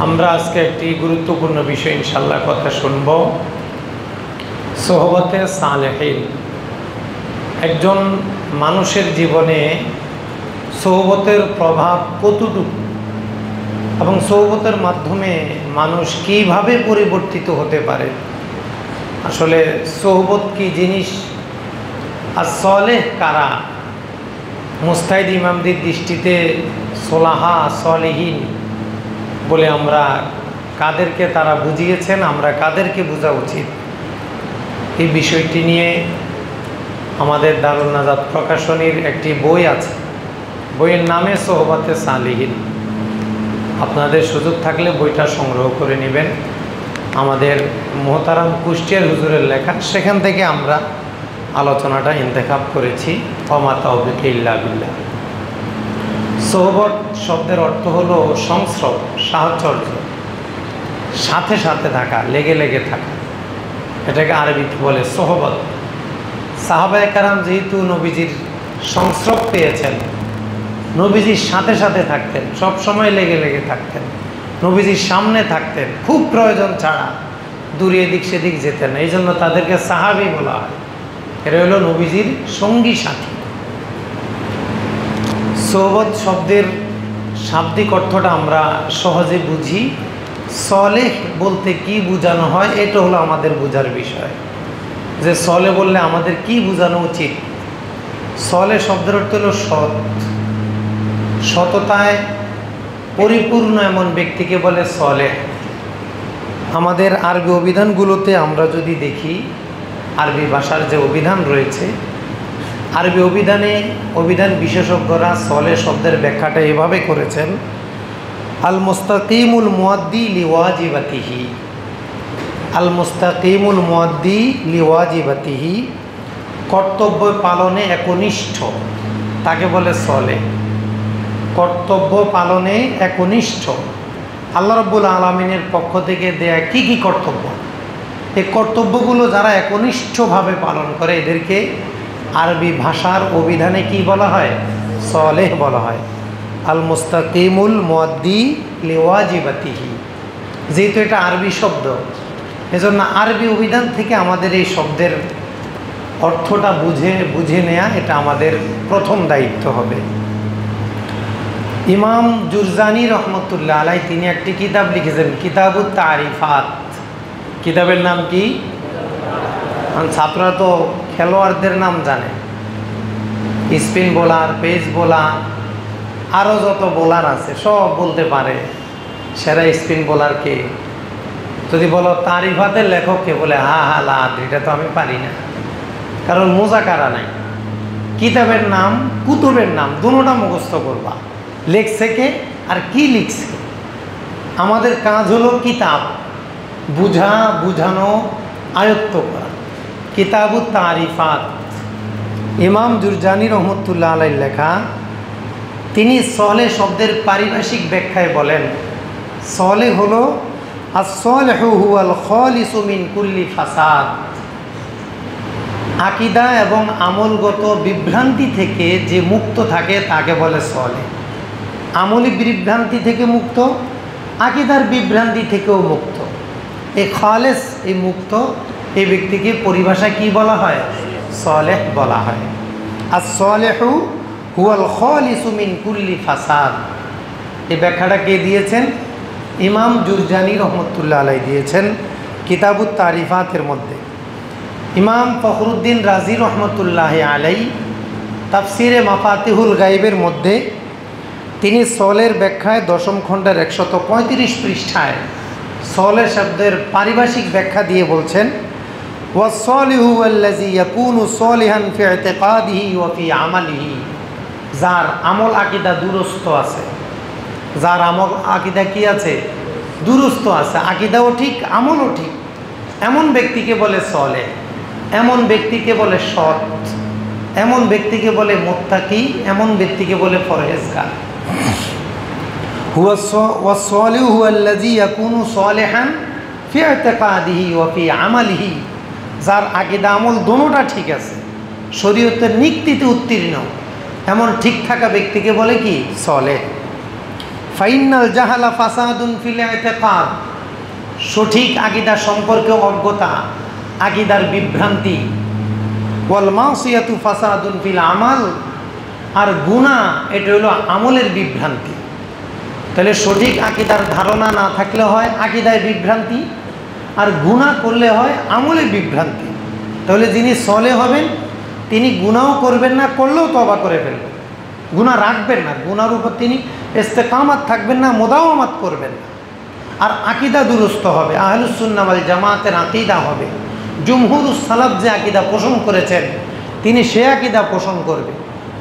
আমরা আজকে একটি গুরুত্বপূর্ণ বিষয় ইনশাআল্লাহ কথা শুনব। সোহবতে সালেহীন। একজন মানুষের জীবনে সোহবতের প্রভাব কতটুকু এবং সোহবতের মাধ্যমে মানুষ কীভাবে পরিবর্তিত হতে পারে। আসলে সোহবত কি জিনিস আর সলেহ কারা? মুস্তাহিদ ইমামদের দৃষ্টিতে সোলাহা সলেহীন বলে আমরা কাদেরকে তারা বুঝিয়েছেন, আমরা কাদেরকে বোঝা উচিত, এই বিষয়টি নিয়ে আমাদের দারুন নাজাত প্রকাশনীর একটি বই আছে। বইয়ের নামে সোহবতে সালেহীন। আপনাদের সুযোগ থাকলে বইটা সংগ্রহ করে নেবেন। আমাদের মোহতারাম কুষ্টিয়ার হুজুরের লেখা, সেখান থেকে আমরা আলোচনাটা ইন্তেখাব করেছি। ওমা তাওফীক ইল্লা বিল্লাহ। সোহবত শব্দের অর্থ হলো সংস্রব, সাহচর্য, সাথে সাথে থাকা, লেগে লেগে থাকা। এটাকে আরবিতে বলে সোহবত। সাহাবায়ে কেরাম যেহেতু নবীজির সংস্রব পেয়েছেন, নবীজির সাথে সাথে থাকতেন, সব সময় লেগে লেগে থাকতেন, নবীজির সামনে থাকতেন, খুব প্রয়োজন ছাড়া দূরে এদিক সেদিক যেতেন। এই জন্য তাদেরকে সাহাবী বলা হয়। এরা হলো নবীজির সঙ্গী সাথী। সোহবত শব্দের শাব্দিক অর্থটা আমরা সহজে বুঝি। সলেহ বলতে কি বোঝানো হয়, এটা হলো আমাদের বোঝার বিষয়, যে সলে বললে আমাদের কি বোঝানো উচিত। সলে শব্দের অর্থ হলো সৎ, সততায় পরিপূর্ণ এমন ব্যক্তিকে বলে সলেহ। আমাদের আরবি অভিধানগুলোতে আমরা যদি দেখি, আরবি ভাষার যে অভিধান রয়েছে, আরবি অভিধান বিশেষজ্ঞরা সলে শব্দের ব্যাখ্যাটা এভাবে করেছেন: আল মুস্তাকিমুল মুআদ্দি লিওয়াজিবাতিহি। আল মুস্তাকিমুল মুআদ্দি লিওয়াজিবাতিহি, কর্তব্য পালনে একনিষ্ঠ, তাকে বলে সলে। কর্তব্য পালনে একনিষ্ঠ। আল্লাহ রাব্বুল আলামিনের পক্ষ থেকে দেয়া কি কি কর্তব্য, এই কর্তব্যগুলো যারা একনিষ্ঠভাবে পালন করে, এদেরকে আরবি ভাষার অভিধানে কি বলা হয়? সলেহ বলা হয়। আল মুস্তাকিমুল মুআদ্দি লিওয়াজিবাতিহি। যেহেতু এটা আরবি শব্দ, এজন্য আরবি অভিধান থেকে আমাদের এই শব্দের অর্থটা বুঝে নেওয়া, এটা আমাদের প্রথম দায়িত্ব হবে। ইমাম জুরজানি রহমতুল্লাহ আলাই তিনি একটি কিতাব লিখেছেন, কিতাবুত তারিফাত। কিতাবের নাম কি? ছাত্ররা তো খেলোয়াড়দের নাম জানে, স্পিন বোলার, পেস বোলার, আরও যত বোলার আছে সব বলতে পারে। সেরা স্পিন বোলারকে যদি বলো তারিফাতের লেখককে, বলে হা হা লা, এটা তো আমি পারি না, কারণ মোজাকারা নাই। কিতাবের নাম, কুতুবের নাম দুটোটা মুখস্থ করবা, লিখছে কে আর কি লিখছে। আমাদের কাজ হলো কিতাব বুঝানো, আয়ত্ত করা। কিতাবুত তারিফাত, ইমাম জুরজানি রহমতুল্লাহ আলাইহির লেখা। তিনি সলে শব্দের পারিভাষিক ব্যাখ্যায় বলেন, সলে হলো আস-সলিহু হুয়াল খালিসু মিন কুল্লি ফাসাদ। আকীদা এবং আমলগত বিভ্রান্তি থেকে যে মুক্ত থাকে তাকে বলে সলে। আমলি বিভ্রান্তি থেকে মুক্ত, আকীদার বিভ্রান্তি থেকেও মুক্ত। এই খালেস, এই মুক্ত, এই ব্যক্তিকে পরিভাষায় কি বলা হয়? সলেহ বলা হয়। আস-সলিহু হুয়াল খালিসু মিন কুল্লি ফাসাদ। এই ব্যাখ্যাটা কে দিয়েছেন? ইমাম জুরজানি রহমতুল্লাহ আলাইহি দিয়েছেন কিতাবুত তারিফাতের মধ্যে। ইমাম ফখরুদ্দিন রাজি রহমতুল্লাহ আলাইহি তাফসিরে মাফাতিহুল গাইবের মধ্যে তিনি সলের ব্যাখ্যায় দশম খণ্ডের 135 পৃষ্ঠায় সলে শব্দের পারিভাষিক ব্যাখ্যা দিয়ে বলছেন, ওয়াস-সলিহু আল্লাযী ইয়াকুনু সলিহান ফি ইতিকাদিহি ওয়া ফি আমালিহি। যার আমল আকীদা দুরস্ত আছে, যার আমল আকীদা কি আছে? দুরস্ত আছে, আকীদাও ঠিক, আমলও ঠিক, এমন ব্যক্তিকে বলে সলে। এমন ব্যক্তিকে বলে সৎ, এমন ব্যক্তিকে বলে মুত্তাকি, এমন ব্যক্তিকে বলে পরহেজগার। ওয়াস-সলিহু আল্লাযী ইয়াকুনু সলিহান ফি ইতিকাদিহি ওয়া ফি আমালিহি। যার আকীদা আমল দুটোটা ঠিক আছে, শরীয়তের নীতিতে উত্তীর্ণ, এমন ঠিক থাকা ব্যক্তিকে বলে কি? সলেহ। ফাইনাল জাহালা ফাসাদুন ফিল ইতিকাদ, সঠিক আকীদা সম্পর্কে অজ্ঞতা আকীদার বিভ্রান্তি। ওয়াল মাসিয়াতু ফাসাদুন ফিল আমাল, আর গুনাহ এটা হলো আমলের বিভ্রান্তি। তাহলে সঠিক আকীদার ধারণা না থাকলে হয় আকীদায় বিভ্রান্তি, আর গুনাহ করলে হয় আমলে বিভ্রান্তি। তাহলে যিনি সলে হবেন তিনি গুনাহও করবেন না, করলেও তওবা করে ফেলবেন, গুনাহ রাখবেন না, গুনার উপর তিনি ইস্তেকামাত থাকবেন না, মুদাওয়ামাত করবেন না। আর আকীদা দুরুস্ত হবে, আহলুস সুন্নাহ ওয়াল জামাতের আকীদা হবে। জুমহুরুস সালাফ যে আকীদা পোষণ করেছেন তিনি সে আকীদা পোষণ করবে।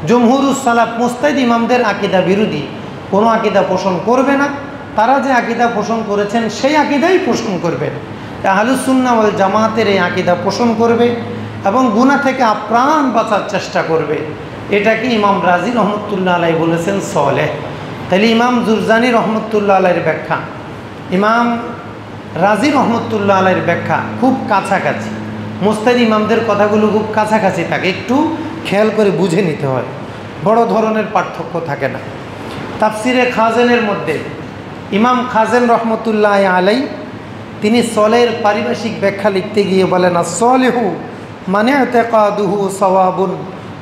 জুমহুরুস সালাফ মুস্তাহিদ ইমামদের আকীদা বিরোধী কোনো আকীদা পোষণ করবে না, তারা যে আকীদা পোষণ করেছেন সেই আকীদাই পোষণ করবেন। আহলুস সুন্নাহ ওয়াল জামাতের এই আকীদা পোষণ করবে এবং গুনাহ থেকে আপ্রাণ বাঁচার চেষ্টা করবে। এটাকে ইমাম রাজি রহমতুল্লাহ আলাই বলেছেন সলেহ। তাহলে ইমাম জুরজানি রহমতুল্লাহ আলাইয়ের ব্যাখ্যা, ইমাম রাজি রহমতুল্লাহ আলাইয়ের ব্যাখ্যা খুব কাছাকাছি, মুস্তাহিদ ইমামদের কথাগুলো খুব কাছাকাছি থাকে, একটু খেয়াল করে বুঝে নিতে হয়, বড় ধরনের পার্থক্য থাকে না। তাফসিরে খাজেনের মধ্যে ইমাম খাজেন রহমতুল্লাহ আলাই তিনি সলের পারিভাষিক ব্যাখ্যা লিখতে গিয়ে বলেন, আসলিহু মানে ইতিকাদুহু সাওয়াবুন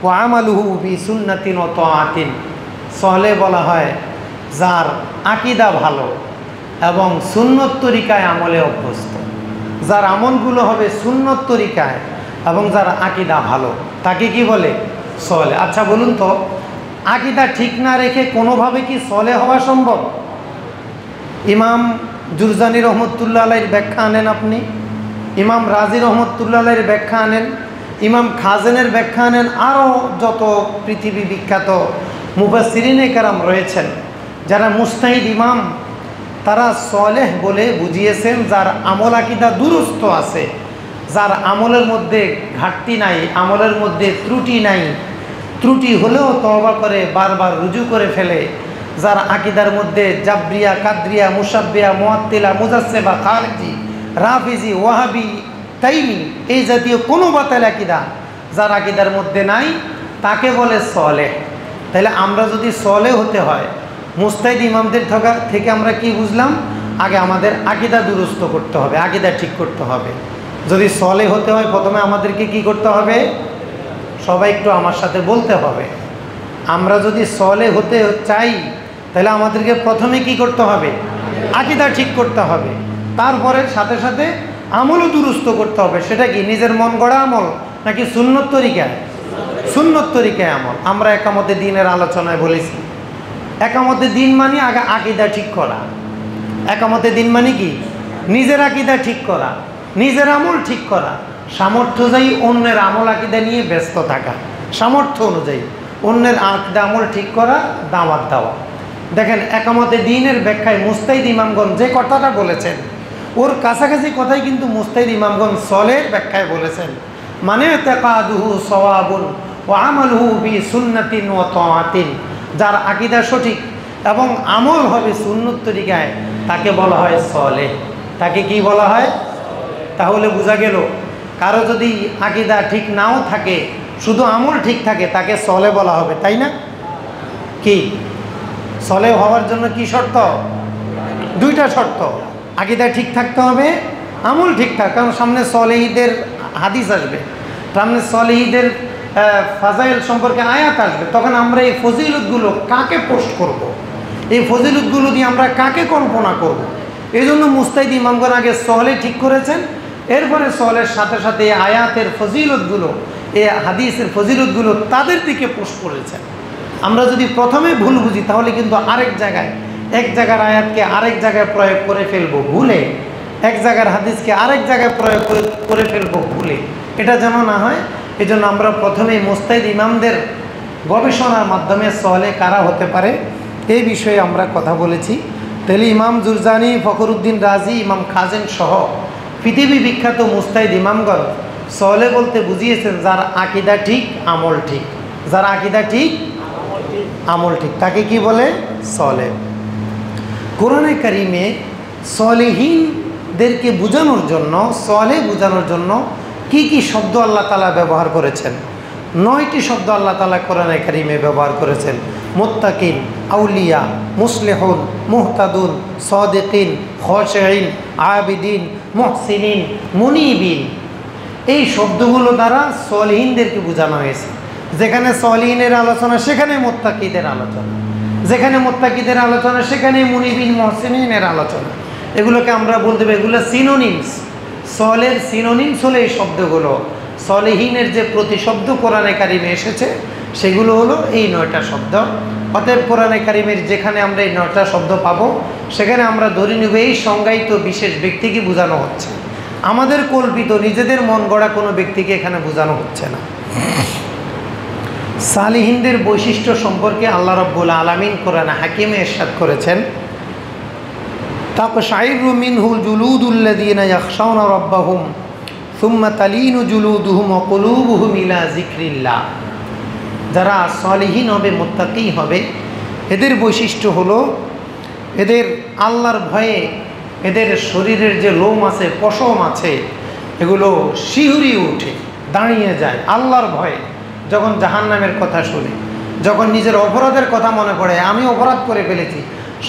ওয়া আমালুহু বি সুন্নাতিন ওয়া তাআতিন। সলে বলা হয় যার আকীদা ভালো এবং সুন্নত তরিকায় আমলে অভ্যস্ত, যার আমলগুলো হবে সুন্নত তরিকায় এবং যার আকীদা ভালো, তাকে কি বলে? সলে। আচ্ছা বলুন তো, আকীদা ঠিক না রেখে কোনোভাবে কি সলে হওয়া সম্ভব? ইমাম জুরজানি রহমতুল্লাহ আলাইয়ের ব্যাখ্যা আনেন আপনি, ইমাম রাজি রহমতুল্লাহ আলাইয়ের ব্যাখ্যা আনেন, ইমাম খাজেনের ব্যাখ্যা আনেন, আরও যত পৃথিবী বিখ্যাত মুফাসসিরিনে কেরাম রয়েছেন যারা মুস্তাহিদ ইমাম, তারা সলেহ বলে বুঝিয়েছেন যার আমল আকীদা দুরুস্ত আছে, যার আমলের মধ্যে ঘাটতি নাই, আমলের মধ্যে ত্রুটি নাই, ত্রুটি হলেও তওবা করে বারবার রুজু করে ফেলে, যার আকীদার মধ্যে জাবরিয়া, কাদরিয়া, মুশাব্বিয়া, মুআত্তিলা, মুজাসসিবা, খারিজি, রাফিজি, ওয়াহাবি, তাইমি এই জাতীয় কোনো বাতিল আকীদা যার আকীদার মধ্যে নাই তাকে বলে সলেহ। তাহলে আমরা যদি সলেহ হতে হয় মুস্তাহিদ ইমামদের থেকে আমরা কি বুঝলাম? আগে আমাদের আকীদা দুরুস্ত করতে হবে, আকীদা ঠিক করতে হবে। যদি সলেহ হতে হয় প্রথমে আমাদেরকে কি করতে হবে? সবাই একটু আমার সাথে বলতে হবে। আমরা যদি সলেহ হতে চাই তাহলে আমাদেরকে প্রথমে কি করতে হবে? আকীদা ঠিক করতে হবে, তারপরে সাথে সাথে আমলও দুরুস্ত করতে হবে। সেটা কি নিজের মন গড়া আমল নাকি সুন্নত তরিকায়? সুন্নত তরিকায় আমল। আমরা একামতে দ্বীনের আলোচনায় বলেছি, একামতে দ্বীন মানে আগে আকীদা ঠিক করা। একামতে দ্বীন মানে কি? নিজের আকীদা ঠিক করা, নিজের আমল ঠিক করা, সামর্থ্য অনুযায়ী অন্যের আমল আকীদা নিয়ে ব্যস্ত থাকা, সামর্থ্য অনুযায়ী অন্যের আকীদা আমল ঠিক করা, দাওয়াত দেওয়া। দেখেন একামতে দ্বীনের ব্যাখ্যায় মুস্তাহিদ ইমামগণ যে কথাটা বলেছেন ওর কাছাকাছি কথাই কিন্তু মুস্তাহিদ ইমামগণ সলের ব্যাখ্যায় বলেছেন, মানে ইতিকাদুহু সাওয়াবুন ওয়া আমালুহু বি সুন্নাতিন ওয়া তাআতিন। যার আকীদা সঠিক এবং আমল হবে সুন্নত তরিকায় তাকে বলা হয় সলেহ। তাকে কি বলা হয়? তাহলে বোঝা গেল কারো যদি আকীদা ঠিক নাও থাকে, শুধু আমল ঠিক থাকে, তাকে সলেহ বলা হবে, তাই না? কি সলেহ হওয়ার জন্য কি শর্ত? দুইটা শর্ত, আকীদা ঠিক থাকতে হবে, আমল ঠিক থাক। কারণ সামনে সলেহীদের হাদিস আসবে, সামনে সলেহীদের ফাজাইল সম্পর্কে আয়াত আসবে, তখন আমরা এই ফজিলতগুলো কাকে পোস্ট করব, এই ফজিলতগুলো দিয়ে আমরা কাকে কল্পনা করব। এই জন্য মুস্তাহিদ ইমামগণ আগে সলেহ ঠিক করেছেন, এরপরে সলের সাথে সাথে এই আয়াতের ফজিলতগুলো, এই হাদিসের ফজিলতগুলো তাদের দিকে পোস্ট করেছেন। আমরা যদি প্রথমে ভুল বুঝি তাহলে কিন্তু আরেক জায়গায়, এক জায়গার আয়াতকে আরেক জায়গায় প্রয়োগ করে ফেলবো ভুলে, এক জায়গার হাদিসকে আরেক জায়গায় প্রয়োগ করে ফেলবো ভুলে। এটা যেন না হয়, এই জন্য আমরা প্রথমেই মুস্তাহিদ ইমামদের গবেষণার মাধ্যমে সলেহ কারা হতে পারে এই বিষয়ে আমরা কথা বলেছি। তাহলে ইমাম জুরজানি, ফখরুদ্দিন রাজি, ইমাম খাজেন সহ পৃথিবী বিখ্যাত মুস্তাহিদ ইমামগণ সলেহ বলতে বুঝিয়েছেন যার আকীদা ঠিক, আমল ঠিক। যার আকীদা ঠিক, আমল ঠিক, তাকে কি বলে? সলেহ। কোরআনে কারিমে সলেহীনদেরকে বোঝানোর জন্য, সলেহ বোঝানোর জন্য কি কি শব্দ আল্লাহ তাআলা ব্যবহার করেছেন? 9টি শব্দ আল্লাহ তাআলা কোরআনে কারিমে ব্যবহার করেছেন। মুত্তাকিন, আউলিয়া, মুসলিহুন, মুহতাদুন, সাদিকিন, খাশিঈন, আবিদিন, মুহসিনিন, মুনিবিন, এই শব্দগুলো দ্বারা সলিহিনদেরকে বোঝানো হয়েছে। যেখানে সলিহিনের আলোচনা সেখানে মুত্তাকিদের আলোচনা, যেখানে মুত্তাকিদের আলোচনা সেখানে মুনিবিন মুহসিনিনের আলোচনা। এগুলোকে আমরা বলতে পারি এগুলো সিনোনিমস। সলের সিনোনিমস হলো এই শব্দগুলো। সলিহিনের যে প্রতিশব্দ কোরআনে কারিমে এসেছে সেগুলো হলো এই 9টা শব্দ। অতএব কোরআনে কারিমের যেখানে আমরা এই 9টা শব্দ পাবো সেখানে আমরা ধরে নেব এই সংজ্ঞায়িত বিশেষ ব্যক্তিকে বোঝানো হচ্ছে। আমাদের কল্পিত নিজেদের মন গড়া কোনো ব্যক্তিকে এখানে বোঝানো হচ্ছে না। সালিহিনদের বৈশিষ্ট্য সম্পর্কে আল্লাহ রাব্বুল আলামিন কোরআনে হাকিমে ইরশাদ করেছেন, তাকশাইরু মিনহু জুলুদুল্লাযীনা ইয়াখশাউনা রাব্বাহুম সুম্মা তালিনু জুলুদুহুম ওয়া কুলুবুহুম ইলা যিকরিল্লাহ। যারা সালিহিন হবে, মুত্তাকি হবে, এদের বৈশিষ্ট্য হলো এদের আল্লাহর ভয়ে এদের শরীরের যে লোম আছে, পশম আছে, এগুলো শিহরিয়ে ওঠে, দাঁড়িয়ে যায় আল্লাহর ভয়ে। যখন জাহান্নামের কথা শুনে, যখন নিজের অপরাধের কথা মনে পড়ে, আমি অপরাধ করে ফেলেছি,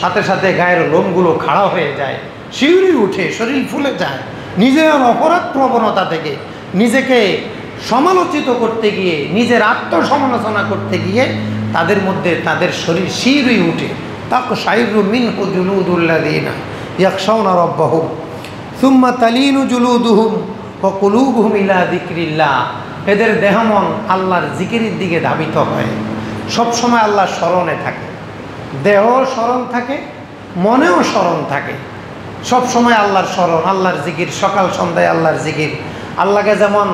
সাথে সাথে গায়ের লোমগুলো খাড়া হয়ে যায়, শিহরিয়ে উঠে, শরীর ফুলে যায়। নিজের অপরাধ প্রবণতা থেকে নিজেকে সমালোচিত করতে গিয়ে, নিজের আত্মসমালোচনা করতে গিয়ে তাদের মধ্যে তাদের শরীর শিহরিয়ে উঠে। তাকশাইরু মিনহু জুলুদুল্লাযীনা ইয়াখশাউনা রাব্বাহুম সুম্মা তালিনু জুলুদুহুম ওয়া কুলুবুহুম ইলা যিকরিল্লাহ। এদের দেহমন আল্লাহর জিকিরের দিকে ধাবিত হয়, সবসময় আল্লাহর স্মরণে থাকে, দেহ স্মরণ থাকে, মনেও স্মরণ থাকে, সবসময় আল্লাহর স্মরণ, আল্লাহর জিকির, সকাল সন্ধ্যায় আল্লাহর জিকির। আল্লাহকে যেমন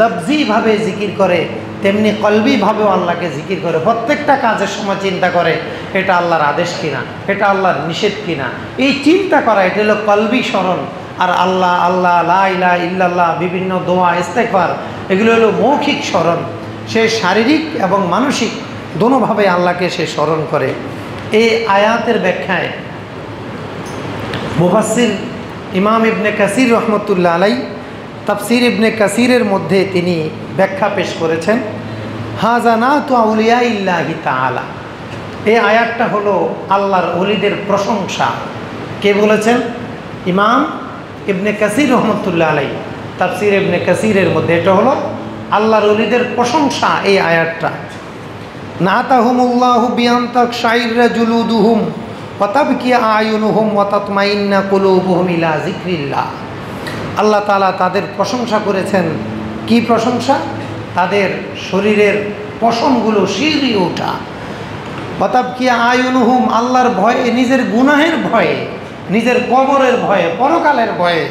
লফজিভাবে জিকির করে তেমনি কলবিভাবেও আল্লাহকে জিকির করে। প্রত্যেকটা কাজের সময় চিন্তা করে এটা আল্লাহর আদেশ কিনা, এটা আল্লাহর নিষেধ কিনা, এই চিন্তা করা, এটা হলো কলবি স্মরণ। আর আল্লাহ আল্লাহ, লা ইলাহা ইল্লাল্লাহ, বিভিন্ন দোয়া, ইস্তেগফার, এগুলো হলো মৌখিক স্মরণ। সে শারীরিক এবং মানসিক দোনোভাবে আল্লাহকে সে স্মরণ করে। এই আয়াতের ব্যাখ্যায় মুফাসসির ইমাম ইবনে কাসির রহমতুল্লাহ আলাই তাফসির ইবনে কাসিরের মধ্যে তিনি ব্যাখ্যা পেশ করেছেন, হাজানাতু আউলিয়াইল্লাহি তাআলা। এই আয়াতটা হলো আল্লাহর ওলিদের প্রশংসা। কে বলেছেন? ইমাম ইবনে কাসির রহমতুল্লাহ আলাই তাফসির ইবনে কাসিরের মধ্যে এটা হলো আল্লাহর ওলিদের প্রশংসা। এই আয়াতটা নাতাহুমুল্লাহু বিআনতাকশাইরা জুলুদুহুম ওয়া তাবকি আয়ুনুহুম ওয়া তাতমাইন্না কুলুবুহুম ইলা যিকরিল্লাহ। আল্লাহ তাআলা তাদের প্রশংসা করেছেন। কি প্রশংসা? তাদের শরীরের পশমগুলো শিহরিয়ে ওঠা। ওয়া তাবকি আয়ুনুহুম, আল্লাহর ভয়ে, নিজের গুনাহের ভয়ে, নিজের কবরের ভয়ে, পরকালের ভয়ে,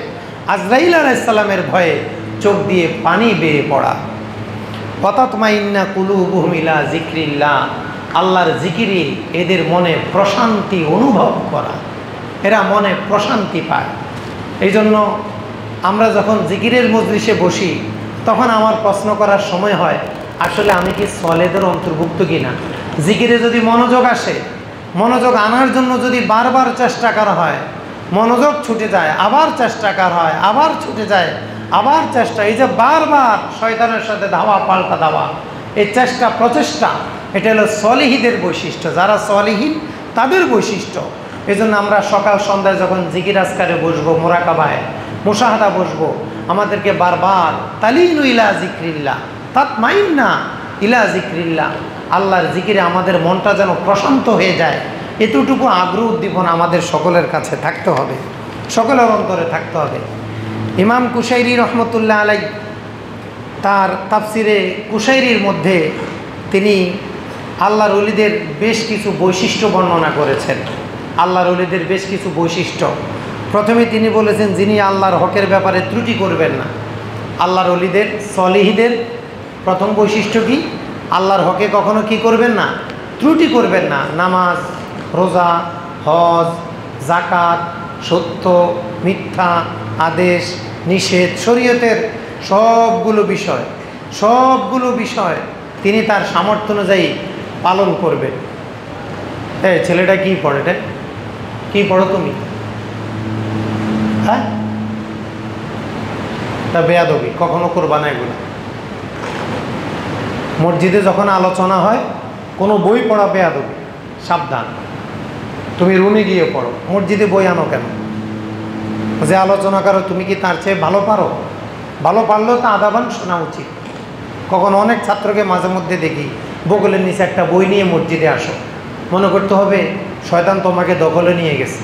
আজরাইল আলাইহিস সালামের ভয়ে চোখ দিয়ে পানি বেয়ে পড়া। ওয়া তাতমাইন্না কুলুবুহুম ইলা যিকরিল্লাহ, আল্লাহর জিকিরে এদের মনে প্রশান্তি অনুভব করা, এরা মনে প্রশান্তি পায়। এই জন্য আমরা যখন জিকিরের মজলিসে বসি তখন আমার প্রশ্ন করার সময় হয়, আসলে আমি কি সলেদের অন্তর্ভুক্ত কিনা? জিকিরে যদি মনোযোগ আসে, মনোযোগ আনার জন্য যদি বারবার চেষ্টা করা হয়, মনোযোগ ছুটে যায়, আবার চেষ্টা করা হয়, আবার ছুটে যায়, আবার চেষ্টা, এই যে বারবার শয়তানের সাথে ধাওয়া পাল্টা ধাওয়া, এই চেষ্টা প্রচেষ্টা, এটা হলো সলিহিদের বৈশিষ্ট্য। যারা সলিহীন তাদের বৈশিষ্ট্য। এই জন্য আমরা সকাল সন্ধ্যায় যখন জিকির আজকারে বসবো, মোরাকাবায়, মুশাহাদা বসবো, আমাদেরকে বারবার তালিনু ইলা যিকরিল্লাহ, তাতমাইন্না ইলা যিকরিল্লাহ, আল্লাহর জিকিরে আমাদের মনটা যেন প্রশান্ত হয়ে যায়, এতটুকু আগ্রহ উদ্দীপনা আমাদের সকলের কাছে থাকতে হবে, সকলের অন্তরে থাকতে হবে। ইমাম কুশাইরি রহমতুল্লাহ আলাই তার তাফসিরে কুশাইরির মধ্যে তিনি আল্লাহর ওলিদের বেশ কিছু বৈশিষ্ট্য বর্ণনা করেছেন। আল্লাহর ওলিদের বেশ কিছু বৈশিষ্ট্য। প্রথমে তিনি বলেছেন, যিনি আল্লাহর হকের ব্যাপারে ত্রুটি করবেন না। আল্লাহর ওলিদের, সলিহিদের প্রথম বৈশিষ্ট্য কি? আল্লাহর হকে কখনো কি করবেন না? ত্রুটি করবেন না। নামাজ, রোজা, হজ, যাকাত, সত্য, মিথ্যা, আদেশ, নিষেধ, শরীয়তের সবগুলো বিষয় তিনি তার সামর্থ্য অনুযায়ী পালন করবেন। ছেলেটা কি পড়ে? রে কি পড়ো তুমি? হ্যাঁ, তা বেয়াদবি কখনো করবা না। এগুলো মসজিদে যখন আলোচনা হয় কোনো বই পড়া বেয়াদবি, সাবধান। তুমি রুমে গিয়ে পড়ো, মসজিদে বই আনো কেন? যে আলোচনা করো তুমি কি তার চেয়ে ভালো পারো? ভালো পারলেও তো আদাবান শোনা উচিত। কখন অনেক ছাত্রকে মাঝে মধ্যে দেখি বগলের নিচে একটা বই নিয়ে মসজিদে আসো, মনে করতে হবে শয়তান তোমাকে দখলে নিয়ে গেছে।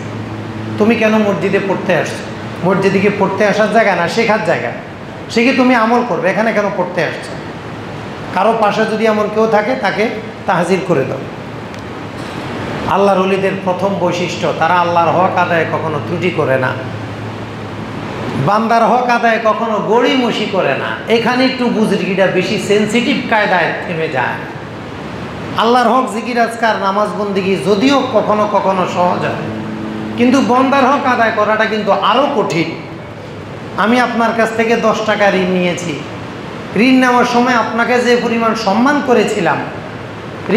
তুমি কেন মসজিদে পড়তে আসছো? মসজিদে কি পড়তে আসার জায়গা না শেখার জায়গা? সে কি তুমি আমল করবে, এখানে কেন পড়তে আসছো? কারো পাশে যদি এমন কেউ থাকে তাকে তাহজির করে দাও। আল্লাহর ওলিদের প্রথম বৈশিষ্ট্য, তারা আল্লাহর হক আদায়ে কখনো ত্রুটি করে না, বান্দার হক আদায়ে কখনো গড়িমসি করে না। এখানে একটু বুজুর্গিটা বেশি সেন্সিটিভ কায়দায় থেমে যায়। আল্লাহর হক জিকির আজকার নামাজ বন্দিগি যদিও কখনো কখনো সহজ হয়, কিন্তু বান্দার হক আদায় করাটা কিন্তু আরও কঠিন। আমি আপনার কাছ থেকে 10 টাকা ঋণ নিয়েছি। ঋণ নেওয়ার সময় আপনাকে যে পরিমাণ সম্মান করেছিলাম,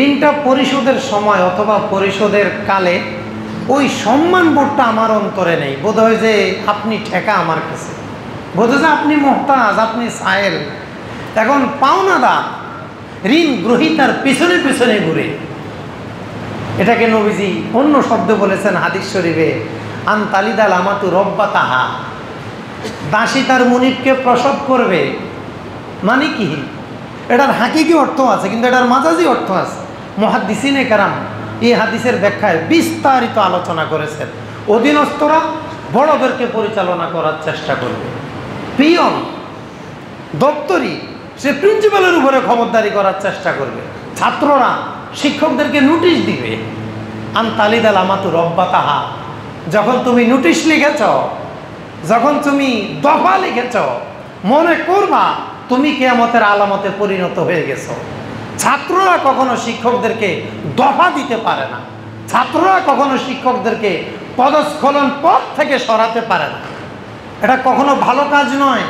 ঋণটা পরিশোধের সময় অথবা পরিশোধের কালে ওই সম্মান বোধটা আমার অন্তরে নেই। বোধ হয় যে আপনি ঠেকা আমার কাছে, বোধ হয় যে আপনি মোহতাজ, আপনি সায়েল। এখন পাওনাদার ঋণ গ্রহীতার পিছনে পিছনে ঘুরে, এটাকে নবীজি অন্য শব্দ বলেছেন হাদিস শরীফে, আন তালিদাল আমাতু রব্বা তাহা, দাসী তার মুনিবকে প্রসব করবে। মানে কি? এটার হাকিকি অর্থ আছে, কিন্তু এটার মাজাজি অর্থ আছে। মুহাদ্দিসিনে কেরাম এই হাদিসের ব্যাখ্যায় বিস্তারিত আলোচনা করেছেন। অধীনস্থরা বড়দেরকে পরিচালনা করার চেষ্টা করবে, পিয়ন দপ্তরি সে প্রিন্সিপালের উপরে খবরদারি করার চেষ্টা করবে, ছাত্ররা শিক্ষকদেরকে নোটিশ দিবে। আন তালিদাল আমাতু রব্বা তাহা, যখন তুমি নোটিশ লিখেছ, যখন তুমি দফা লিখেছ, মনে করবা তুমি কিয়ামতের আলামতে পরিণত হয়ে গেছো। ছাত্ররা কখনো শিক্ষকদেরকে দফা দিতে পারে না, ছাত্ররা কখনো শিক্ষকদেরকে পদস্খলন পথ থেকে সরাতে পারে না। এটা কখনো ভালো কাজ নয়।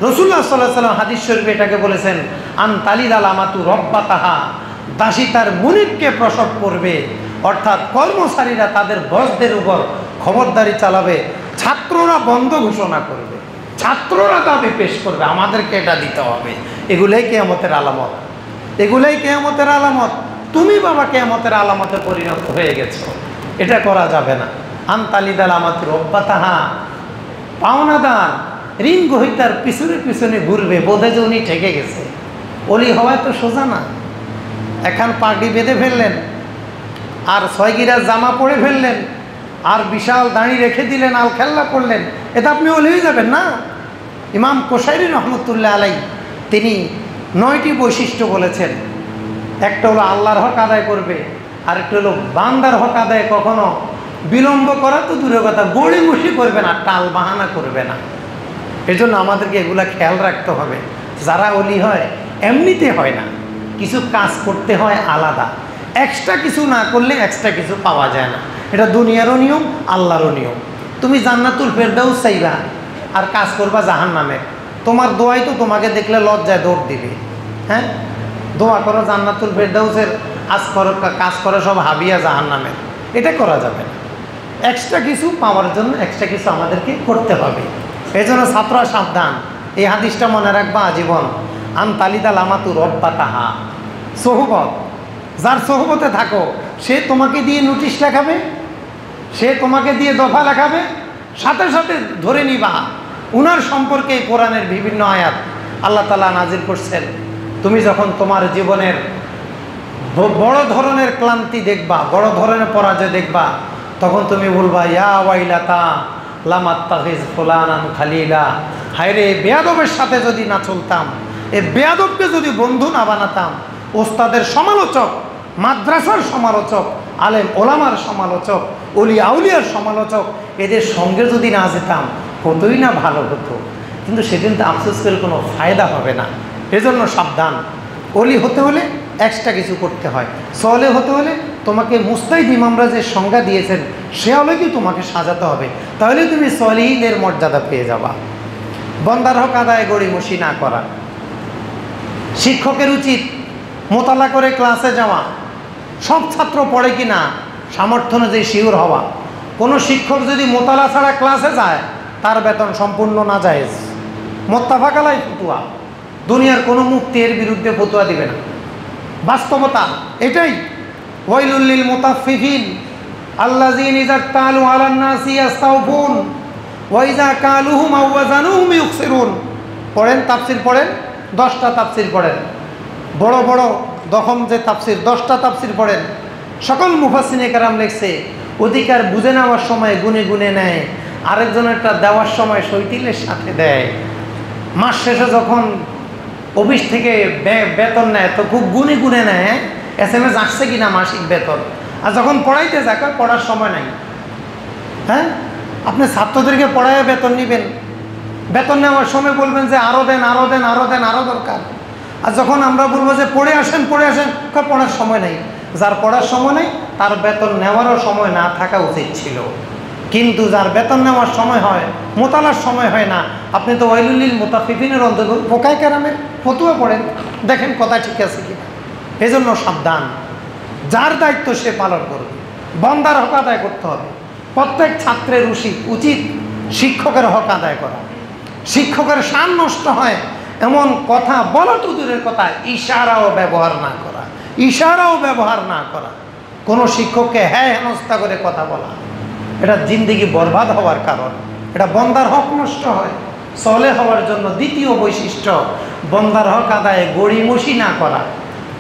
রাসূলুল্লাহ সাল্লাল্লাহু আলাইহি ওয়াসাল্লাম হাদিস শরীফে এটাকে বলেছেন, আন তালিদাল আমাতু রব্বা তাহা, দাসী তার মুনিবকে প্রসব করবে। অর্থাৎ কর্মচারীরা তাদের বসদের উপর খবরদারি চালাবে, ছাত্ররা বন্ধ ঘোষণা করবে, ছাত্ররা দাবি পেশ করবে আমাদেরকে এটা দিতে হবে। এগুলোই কিয়ামতের আলামত, এগুলোই কিয়ামতের আলামত। তুমি বাবা কিয়ামতের আলামতে পরিণত হয়ে গেছো, এটা করা যাবে না। আন তালিদাল আমাতু রব্বা তাহা, পাওনাদার ঋণ গ্রহীতার পিছনে পিছনে ঘুরবে, বোধে যে উনি ঠেকে গেছে। অলি হওয়ায় তো সোজা না। এখন পাগড়ি বেঁধে ফেললেন, আর 6 গিরাজ জামা পরে ফেললেন, আর বিশাল দাড়ি রেখে দিলেন, আল খেল্লা করলেন, এটা আপনি অলি হয়ে যাবেন না। ইমাম কোশাইরি রহমতুল্লাহ আলাই তিনি 9টি বৈশিষ্ট্য বলেছেন। একটা হলো আল্লাহর হক আদায় করবে, আরেকটা হলো বান্দার হক আদায় কখনো বিলম্ব করা তো দূরের কথা, গড়িমসি করবে না, টাল বাহানা করবে না। এই জন্য আমাদেরকে এগুলা খেয়াল রাখতে হবে। যারা অলি হয় এমনিতে হয় না, কিছু কাজ করতে হয় আলাদা। এক্সট্রা কিছু না করলে এক্সট্রা কিছু পাওয়া যায় না। এটা দুনিয়ারও নিয়ম, আল্লাহরও নিয়ম। তুমি জান্নাতুল ফেরদাউস চাইবা আর কাজ করবা জাহান্নামে, তোমার দোয়াই তো তোমাকে দেখলে লজ্জায় দৌড় দিবে। হ্যাঁ, দোয়া করো জান্নাতুল ফেরদাউসের, কাজ করো সব হাবিয়া জাহান্নামের, এটা করা যাবে না। এক্সট্রা কিছু পাওয়ার জন্য এক্সট্রা কিছু আমাদেরকে করতে হবে। এই জন্য ছাত্ররা সাবধান, এই হাদিসটা মনে রাখবা আজীবন। আন তালিদাল আমাতু রব্বা তাহা, সোহবত, যার সোহবতে থাকো সে তোমাকে দিয়ে নোটিশ লেখাবে, সে তোমাকে দিয়ে দফা লেখাবে, সাথে সাথে ধরে নিবা উনার সম্পর্কে কোরআনের বিভিন্ন আয়াত আল্লাহ তাআলা নাজিল করছেন। তুমি যখন তোমার জীবনের বড় ধরনের ক্লান্তি দেখবা, বড় ধরনের পরাজয় দেখবা, তখন তুমি বলবা ইয়া ওয়াইলাতা লামাত্তাখিজ ফুলানান খালিলা, হায়রে বেয়াদবের সাথে যদি না চলতাম, এই বেয়াদবকে যদি বন্ধু না বানাতাম, ওস্তাদের সমালোচক, মাদ্রাসার সমালোচক, আলেম ওলামার সমালোচক, অলি আউলিয়ার সমালোচক, এদের সঙ্গে যদি না যেতাম কতই না ভালো হতো। কিন্তু সেদিন তো আফসোস করে কোনো ফায়দা হবে না। এজন্য সাবধান, অলি হতে হলে এক্সট্রা কিছু করতে হয়, সলে হতে হলে তোমাকে মুস্তাহিদ ইমামরা যে সংজ্ঞা দিয়েছেন সে হলেই তোমাকে সাজাতে হবে, তাহলে তুমি সলিহীনের মর্যাদা পেয়ে যাবা। বন্দার হক আদায় গড়িমসি না করা। শিক্ষকের উচিত মোতালা করে ক্লাসে যাওয়া। সব ছাত্র পড়ে কি না সামর্থ্য অনুযায়ী শিওর হওয়া। কোনো শিক্ষক যদি মোতালা ছাড়া ক্লাসে যায় তার বেতন সম্পূর্ণ নাজায়েজ, মোত্তাফাক আলাইহি ফতোয়া। দুনিয়ার কোনো মুফতি এর বিরুদ্ধে ফতোয়া দিবে না। বাস্তবতা এটাই। ওয়াইলুল লিল মুতাফফিফিন আল্লাযীনা ইযা তালু আলান নাসি ইস্তাওফুন ওয়া ইযা কালুহুম আও ওয়াজানুহুম ইউখসিরুন। পড়েন, তাফসীর পড়েন, 10টা তাফসীর পড়েন, বড় বড় দখম যে তাফসীর, 10টা তাফসীর পড়েন। সকল মুফাসসিরে কেরাম লিখছে অধিকার বুঝে নেওয়ার সময় গুনে গুনে নেয়, আরেকজনেরটা দেওয়ার সময় শৈথিলের সাথে দেয়। মাস শেষে যখন অফিস থেকে বেতন নেয় তো খুব গুনে গুনে নেয় SMS আসছে কিনা মাসিক বেতন। আর যখন পড়াইতে যাক পড়ার সময় নাই। হ্যাঁ, আপনি ছাত্রদেরকে পড়ায় বেতন নেবেন, বেতন নেওয়ার সময় বলবেন যে আরও দেন, আরও দেন, আরও দেন, আরও দরকার। আর যখন আমরা বলবো যে পড়ে আসেন, পড়ে আসেন, পড়ার সময় নেই। যার পড়ার সময় নেই তার বেতন নেওয়ারও সময় না থাকা উচিত ছিল। কিন্তু যার বেতন নেওয়ার সময় হয়, মোতালার সময় হয় না, আপনি তো ওয়াইলুল লিল মুতাফফিফিনের অন্তর্গত ফোকায়ে কেরামের ফতোয়া পড়েন, দেখেন কথা ঠিক আছে কিনা। এজন্য সাবধান, যার দায়িত্ব সে পালন করবে, বন্দার হক আদায় করতে হবে। প্রত্যেক ছাত্রের উচিত শিক্ষকের হক আদায় করা। শিক্ষকের শান নষ্ট হয় এমন কথা বলা তো দূরের কথা, ইশারাও ব্যবহার না করা, ইশারাও ব্যবহার না করা। কোনো শিক্ষককে হ্যাঁ হেনস্থা করে কথা বলা, এটা জিন্দেগি বরবাদ হওয়ার কারণ, এটা বন্দার হক নষ্ট হয়। সলে হওয়ার জন্য দ্বিতীয় বৈশিষ্ট্য, বন্দার হক আদায়ে গড়িমসি না করা।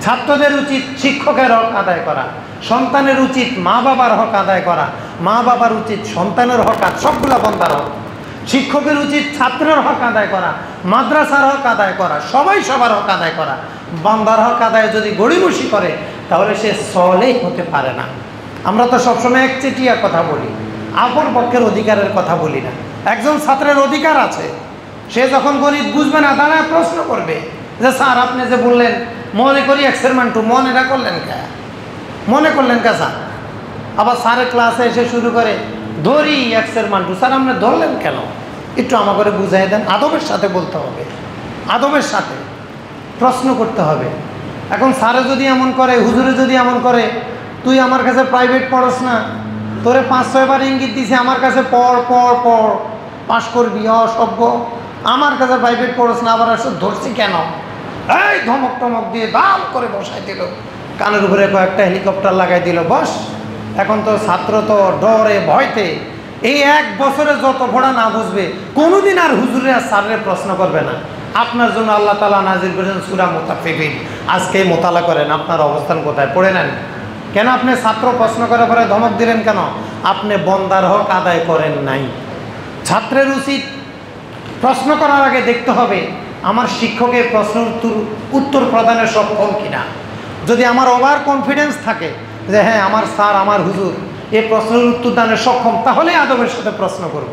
ছাত্রদের উচিত শিক্ষকের হক আদায় করা, সন্তানের উচিত মা বাবার হক আদায় করা, মা বাবার উচিত সন্তানের হক, সবগুলা বন্দার হক। শিক্ষকের উচিত ছাত্রের হক আদায় করা, মাদ্রাসার হক আদায় করা, সবাই সবার হক আদায় করা। বান্দার হক আদায় যদি গড়িমসি করে তাহলে সে সলেই হতে পারে না। আমরা তো সবসময় একচেটিয়া কথা বলি, আপন পক্ষের অধিকারের কথা বলি না। একজন ছাত্রের অধিকার আছে, সে যখন গণিত বুঝবে না দাঁড়ায় প্রশ্ন করবে যে স্যার আপনি যে বললেন মনে করি এক্সের মান টু, মনে এটা করলেন কে, মনে করলেন কে স্যার? আবার স্যারের ক্লাসে এসে শুরু করে ধরি এক্সের মান টু, স্যার আপনি ধরলেন কেন, একটু আমাকে বুঝাই দেন। আদবের সাথে বলতে হবে, আদবের সাথে প্রশ্ন করতে হবে। এখন স্যারে যদি এমন করে, হুজুরে যদি এমন করে, তুই আমার কাছে প্রাইভেট পড়স না, তোরে 5-6 বার ইঙ্গিত দিছে আমার কাছে পড় পড় পড়, পাস করবি, অসভ্য, আমার কাছে প্রাইভেট পড়স না, আবার আসলে ধরছি কেন, এই ধমক টমক দিয়ে দাম করে বসাই দিল, কানের উপরে কয়েকটা হেলিকপ্টার লাগাই দিল, বস। এখন তো ছাত্র তো ডরে ভয়তে এই 1 বছরে যত পড়া না বুঝবে, কোনোদিন আর হুজুরে আর স্যারের প্রশ্ন করবে না। আপনার জন্য আল্লাহ তাআলা নাজিল করেছেন সূরা মুতাফফিফিন, আজকে মোতালা করেন আপনার অবস্থান কোথায়, পড়ে নেন। কেন আপনি ছাত্র প্রশ্ন করার পরে ধমক দিলেন কেন? আপনি বন্দার হক আদায় করেন নাই। ছাত্রের উচিত প্রশ্ন করার আগে দেখতে হবে আমার শিক্ষকের প্রশ্নের উত্তর প্রদানের সক্ষম কিনা। যদি আমার ওভার কনফিডেন্স থাকে যে হ্যাঁ আমার স্যার, আমার হুজুর এই প্রশ্নের উত্তর দানের সক্ষম, তাহলে আদবের সাথে প্রশ্ন করব।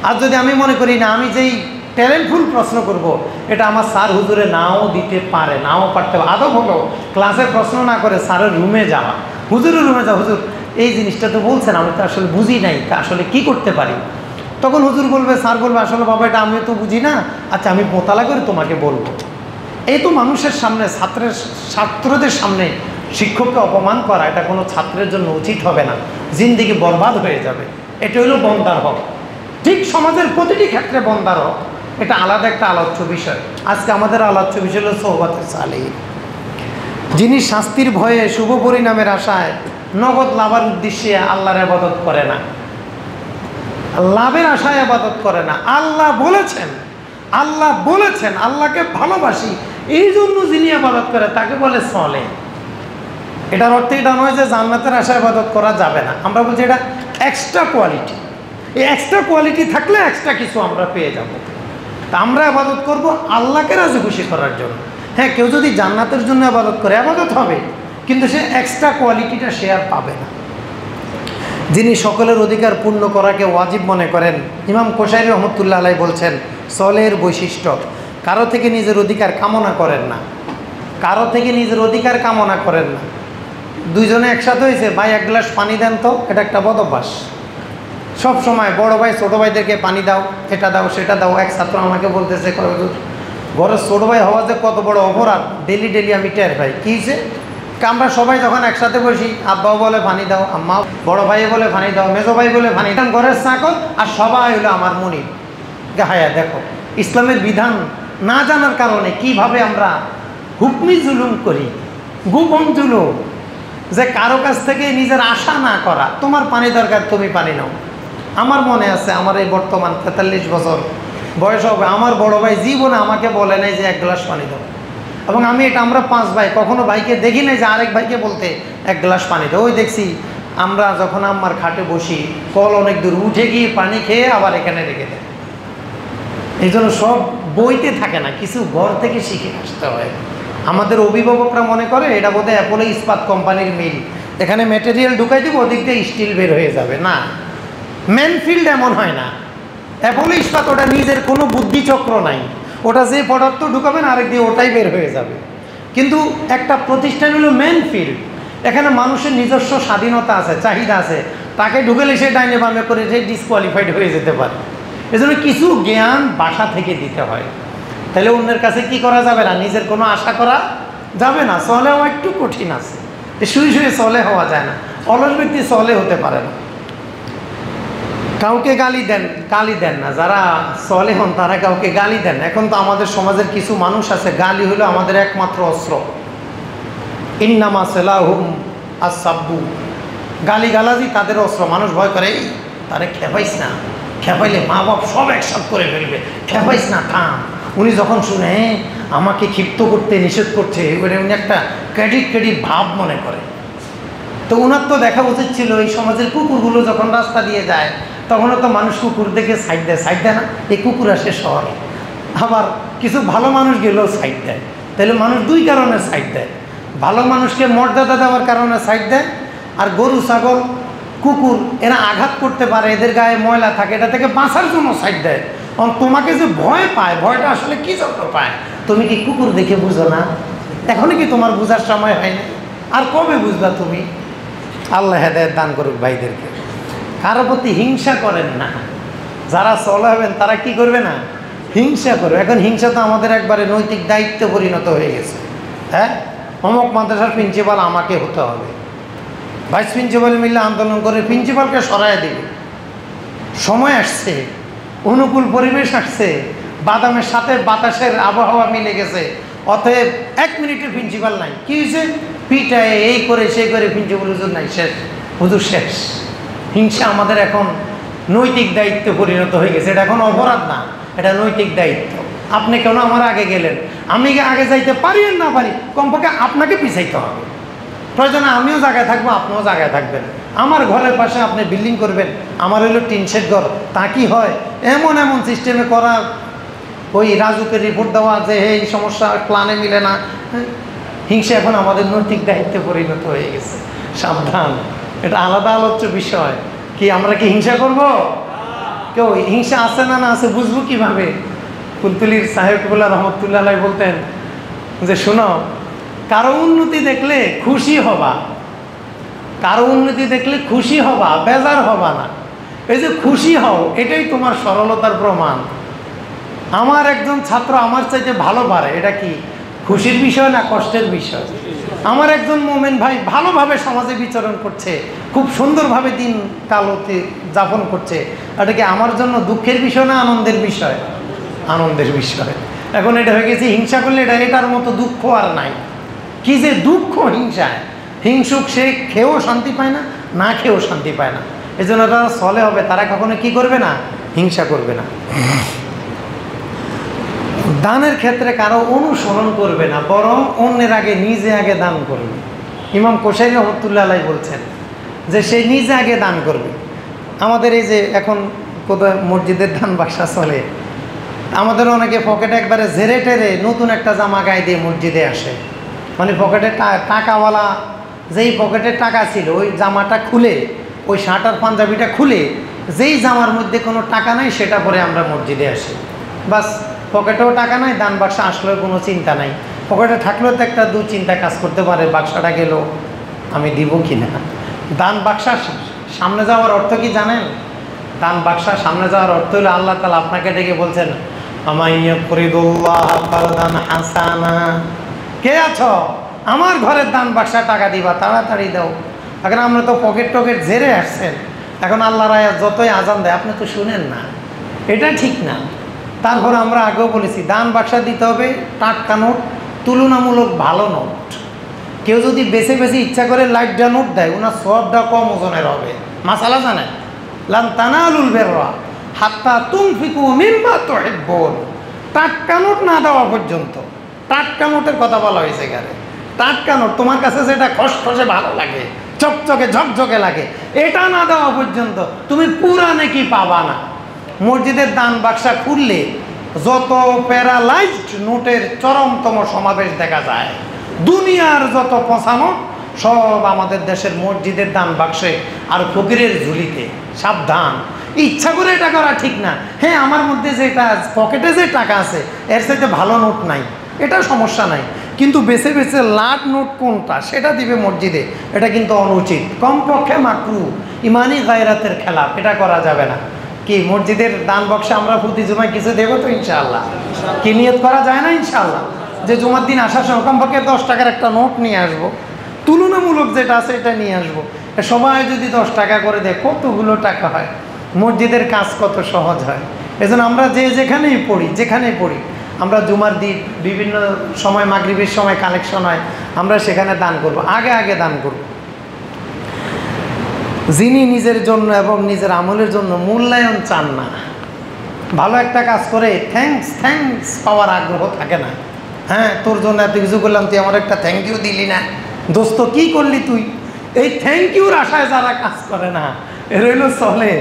আর যদি আমি মনে করি না, আমি যেই ট্যালেন্টফুল প্রশ্ন করব, এটা আমার স্যার হুজুরে নাও দিতে পারে, নাও পারতে পারে, আদব হলো ক্লাসে প্রশ্ন না করে স্যারের রুমে যাওয়া, হুজুরের রুমে যাওয়া, হুজুর এই জিনিসটা তো বলছেন, আমি তো আসলে বুঝি নাই, আসলে কি করতে পারি। তখন হুজুর বলবে, স্যার বলবে, আসলে বাবা এটা আমি তো বুঝি না, আচ্ছা আমি মোতালা করে তোমাকে বলবো। এই তো মানুষের সামনে, ছাত্রদের সামনে শিক্ষককে অপমান করা, এটা কোনো ছাত্রের জন্য উচিত হবে না, জিন্দেগি বরবাদ হয়ে যাবে। এটা হলো বন্দার হক। ঠিক সমাজের প্রতিটি ক্ষেত্রে বন্দার হক, এটা আলাদা একটা আলোচ্য বিষয়। আজকে আমাদের আলোচ্য বিষয় হলো সোহবতে সালেহীন, যিনি শাস্তির ভয়ে শুভ পরিণামের আশায় নগদ লাভের উদ্দেশ্যে আল্লাহর ইবাদত করে না, লাভের আশায় ইবাদত করে না। আল্লাহ বলেছেন, আল্লাহ বলেছেন আল্লাহকে ভালোবাসি, এই জন্য যিনি ইবাদত করে তাকে বলে সলে। এটার অর্থ এটা নয় যে জান্নাতের আশায় ইবাদত করা যাবে না। আমরা বলছি এটা এক্সট্রা কোয়ালিটি। এই এক্সট্রা কোয়ালিটি থাকলে এক্সট্রা কিছু আমরা পেয়ে যাব। তা আমরা ইবাদত করব আল্লাহকে রাজি খুশি করার জন্য। হ্যাঁ, কেউ যদি জান্নাতের জন্য ইবাদত করে, ইবাদত হবে, কিন্তু সে এক্সট্রা কোয়ালিটিটা সে আর পাবে না। যিনি সকলের অধিকার পূর্ণ করাকে ওয়াজিব মনে করেন, ইমাম কোশাইরি রহমতুল্লাহ আলাইহি বলছেন সলের বৈশিষ্ট্য, কারো থেকে নিজের অধিকার কামনা করেন না, কারো থেকে নিজের অধিকার কামনা করেন না। দুইজনে একসাথে হয়েছে, ভাই 1 গ্লাস পানি দেন তো, এটা একটা বদ অভ্যাস। সব সময় বড় ভাই ছোটো ভাইদেরকে পানি দাও, এটা দাও, সেটা দাও। এক ছাত্র আমাকে বলতেছে, ঘরের ছোটো ভাই হওয়া যে কত বড় অপরাধ, ডেলি ডেলি আমি টের পাই। কী হয়েছে? আমরা সবাই যখন একসাথে বসি, আব্বাও বলে পানি দাও, আম্মা, বড় ভাই বলে পানি দাও, মেজো ভাই বলে পানি দাও, ঘরের চাকর, আর সবাই হলো আমার মনিব। হায়া দেখো, ইসলামের বিধান না জানার কারণে কিভাবে আমরা হুকমি জুলুম করি, গোপন জুলুম, যে কারো কাছ থেকে নিজের আশা না করা। তোমার পানি দরকার, তুমি পানি নাও। আমার মনে আছে, আমার এই বর্তমান 43 বছর বয়স হবে, আমার বড় ভাই জীবনে আমাকে বলে নাই যে 1 গ্লাস পানি দাও। এবং আমি এটা, আমরা 5 ভাই, কখনো ভাইকে দেখি নাই যে আরেক ভাইকে বলতে 1 গ্লাস পানি দাও। ওই দেখছি আমরা যখন আম্মার খাটে বসি, কল অনেক দূর উঠে গিয়ে পানি খেয়ে আবার এখানে রেখে দেয়। এই জন্য সব বইতে থাকে না, কিছু ঘর থেকে শিখে আসতে হয়। আমাদের অভিভাবকরা মনে করে এটা বোধহয় অ্যাপোলো ইস্পাত কোম্পানির মিল, এখানে ম্যাটেরিয়াল ঢুকাই দিব, ওদিক দিয়ে স্টিল বের হয়ে যাবে। না, ম্যানফিল্ড এমন হয় না। অ্যাপোলো ইস্পাত ওটা নিজের কোনো বুদ্ধিচক্র নাই, ওটা যে পদার্থ ঢুকাবেন আরেক দিয়ে ওটাই বের হয়ে যাবে। কিন্তু একটা প্রতিষ্ঠান হলো ম্যানফিল্ড, এখানে মানুষের নিজস্ব স্বাধীনতা আছে, চাহিদা আছে, তাকে ঢুকেলে সে ডাইনে বামে করে সে ডিসকোয়ালিফাইড হয়ে যেতে পারে। এজন্য কিছু জ্ঞান বাসা থেকে দিতে হয়। তাহলে অন্যের কাছে কি করা যাবে না, নিজের কোনো আশা করা যাবে না। চলে হওয়া একটু কঠিন আছে, শুয়ে শুয়ে চলে হওয়া যায় না, অলস ব্যক্তি চলে হতে পারে না। কাউকে গালি দেন না, যারা চলে হন তারা কাউকে গালি দেন। এখন তো আমাদের সমাজের কিছু মানুষ আছে, গালি হলো আমাদের একমাত্র অস্ত্র। ইন্নামা সেলাহুম আস-সাব্বু, গালিগালাজি তাদের অস্ত্র। মানুষ ভয় করে, এই তারে খেপাইস না, খেপাইলে মা বাপ সব একসাথ করে ফেলবে, খেপাইস না, থাম। উনি যখন শুনে আমাকে ক্ষিপ্ত করতে নিষেধ করছে, এবারে উনি একটা ক্রেডিট ভাব মনে করে। তো ওনার তো দেখা উচিত ছিল এই সমাজের কুকুরগুলো যখন রাস্তা দিয়ে যায় তখনও তো মানুষ কুকুর দেখে সাইড দেয় না, এই কুকুর আসে শহরে। আবার কিছু ভালো মানুষ গেলেও সাইড দেয়। তাহলে মানুষ দুই কারণে সাইড দেয়, ভালো মানুষকে মর্যাদা দেওয়ার কারণে সাইড দেয়, আর গরু ছাগল কুকুর এরা আঘাত করতে পারে, এদের গায়ে ময়লা থাকে, এটা থেকে বাঁচার জন্য সাইড দেয়। তোমাকে যে ভয় পায়, ভয়টা আসলে কী জন্য পায়? তুমি কি কুকুর দেখে বুঝো না? এখনই কি তোমার বুঝার সময় হয় না? আর কবে বুঝবা তুমি? আল্লাহ হেদায়েত দান করুক ভাইদেরকে। কারো প্রতি হিংসা করেন না। যারা চলে হবেন তারা কি করবে না, হিংসা করবে। এখন হিংসা তো আমাদের একবারে নৈতিক দায়িত্বে পরিণত হয়ে গেছে। হ্যাঁ, অমুক মাদ্রাসার প্রিন্সিপাল আমাকে হতে হবে, ভাইস প্রিন্সিপাল মিলে আন্দোলন করে প্রিন্সিপালকে সরাই দেবে। সময় আসছে, অনুকূল পরিবেশ আসছে, বাদামের সাথে বাতাসের আবহাওয়া মিলে গেছে। অতএব 1 মিনিটের প্রিন্সিপাল নাই, কি হয়েছে, পিটায় এই করে সেই করে প্রিন্সিপাল হুজুর নাই, শেষ, হুজুর শেষ। হিংসা আমাদের এখন নৈতিক দায়িত্বে পরিণত হয়ে গেছে। এটা এখন অপরাধ না, এটা নৈতিক দায়িত্ব। আপনি কেন আমার আগে গেলেন? আমি আগে যাইতে পারি আর না পারি, কমপক্ষে আপনাকে পিছাইতে হবে। প্রয়োজনে আমিও জায়গায় থাকবো, আপনিও জায়গায় থাকবেন। আমার ঘরের পাশে আপনি বিল্ডিং করবেন, আমার হলো টিন শেড ঘর, তা কি হয়? এমন সিস্টেমে করা, ওই রাজুকে রিপোর্ট দেওয়া যে এই সমস্যা প্ল্যানে মিলে না। হিংসা এখন আমাদের নৈতিক দায়িত্বে পরিণত হয়ে গেছে। সাবধান, এটা আলাদা আলোচ্য বিষয়। কি আমরা কি হিংসা করব? কেউ হিংসা আছে না আছে বুঝবো কিভাবে? কুলতুলির সাহেবুল্লাহ রহমতুল্লাহ বলতেন যে শোনো, কারো উন্নতি দেখলে খুশি হবা, কারো উন্নতি দেখলে খুশি হবা, বেজার হবা না। এই যে খুশি হও, এটাই তোমার সরলতার প্রমাণ। আমার একজন ছাত্র আমার চাইতে ভালো পারে, এটা কি খুশির বিষয় না কষ্টের বিষয়? আমার একজন মোমেন ভাই ভালোভাবে সমাজে বিচরণ করছে, খুব সুন্দরভাবে দিন কাল যাপন করছে, এটা কি আমার জন্য দুঃখের বিষয় না আনন্দের বিষয়? আনন্দের বিষয়। এখন এটা হয়ে গেছে হিংসা করলে এটার মতো দুঃখ আর নাই। কি যে দুঃখ হিংসায়! হিংসুক সে খেয়েও শান্তি পায় না, না খেয়েও শান্তি পায় না। এই জন্য তারা চলে হবে, তারা কখনো কি করবে না, হিংসা করবে না। দানের ক্ষেত্রে কারো অনুসরণ করবে না, বরং অন্যের আগে নিজে আগে দান করবে। ইমাম কোশাইরি রহমতুল্লাহ আলাইহি বলছেন যে সে নিজে আগে দান করবে। আমাদের এই যে এখন কোথায় মসজিদের দান বাক্সা চলে, আমাদের অনেকে পকেটে একবারে ঝেড়ে টেরে নতুন একটা জামা গায়ে দিয়ে মসজিদে আসে। মানে পকেটে টাকাওয়ালা, যেই পকেটে টাকা ছিল ওই জামাটা খুলে, ওই শার্ট আর পাঞ্জাবিটা খুলে, যেই জামার মধ্যে কোনো টাকা নাই সেটা পরে আমরা মসজিদে আসি। বাস, পকেটেও টাকা নাই, দান বাক্সা আসলেও কোনো চিন্তা নাই। পকেটে থাকলেও তো একটা দুশ্চিন্তা কাজ করতে পারে, বাক্সাটা গেল আমি দিব কি না। দান বাক্সা সামনে যাওয়ার অর্থ কি জানেন? দান বাক্সা সামনে যাওয়ার অর্থ হলো আল্লাহ তাআলা আপনাকে ডেকে বলছেন, আমাইয়া ফরিদুল্লাহ ফারদান হাসানা, কে আছো আমার ঘরের দান বাক্সা টাকা দিবা, তাড়াতাড়ি দাও। এখন আমরা তো পকেট ঝেড়ে আসছেন। এখন আল্লাহর আয়াত যতই আজান দেয় আপনি তো শুনেন না, এটা ঠিক না। তারপর আমরা আগেও বলেছি দান বাক্সা দিতে হবে টাটকা নোট, তুলনামূলক ভালো নোট। কেউ যদি বেছে বেছে ইচ্ছা করে লাইটটা নোট দেয়, ওনার সওয়াবটা কম ওজনের হবে। মাসালা জানেন, লান তানালুল বিররা হাত্তা তুনফিকু মিম্মা তুহিব্বুন। টাটকা নোট না দেওয়া পর্যন্ত, টাটকা নোটের কথা বলা হয়েছে এখানে। টাটকা নোট তোমার কাছে যেটা খসখসে ভালো লাগে, চকচকে ঝকঝকে লাগে, এটা না দেওয়া পর্যন্ত তুমি পুরা নেকি পাবা না। মসজিদের দান বাক্সা খুললে যত প্যারালাইজড নোটের চরমতম সমাবেশ দেখা যায়, দুনিয়ার যত পচা নোট সব আমাদের দেশের মসজিদের দান বাক্সে আর ফকিরের ঝুলিতে। সাবধান, ইচ্ছা করে এটা করা ঠিক না। হ্যাঁ, আমার মধ্যে যেটা পকেটে যে টাকা আছে এর সাথে ভালো নোট নাই, এটা সমস্যা নাই, কিন্তু বেছে বেছে লাট নোট কোনটা সেটা দিবে মসজিদে, এটা কিন্তু অনুচিত, কমপক্ষে মাকরু, ইমানি গায়রাতের খেলাফ, এটা করা যাবে না। কি মসজিদের দান বক্সে আমরা প্রতি জুমায় কিছু দেবো তো ইনশাআল্লাহ? কি নিয়ত করা যায় না ইনশাআল্লাহ যে জুমার দিন আসার সময় কমপক্ষে 10 টাকার একটা নোট নিয়ে আসবো, তুলনামূলক যেটা আছে এটা নিয়ে আসবো। সবাই যদি 10 টাকা করে দেয় কতগুলো টাকা হয়, মসজিদের কাজ কত সহজ হয়। এজন্য আমরা যেখানেই পড়ি আমরা জুমার দিন বিভিন্ন সময় মাগরিবের সময় কালেকশন হয়, আমরা সেখানে দান করব, আগে দান করব। যিনি নিজের জন্য এবং নিজের আমলের জন্য মূল্যায়ন চান না, ভালো একটা কাজ করে থ্যাঙ্কস পাওয়ার আগ্রহ থাকে না। হ্যাঁ, তোর জন্য এত কিছু করলাম, তুই আমার একটা থ্যাংক ইউ দিলি না, দোস্ত কি করলি তুই, এই থ্যাংক ইউর আশায় যারা কাজ করে না এর হইল চলে।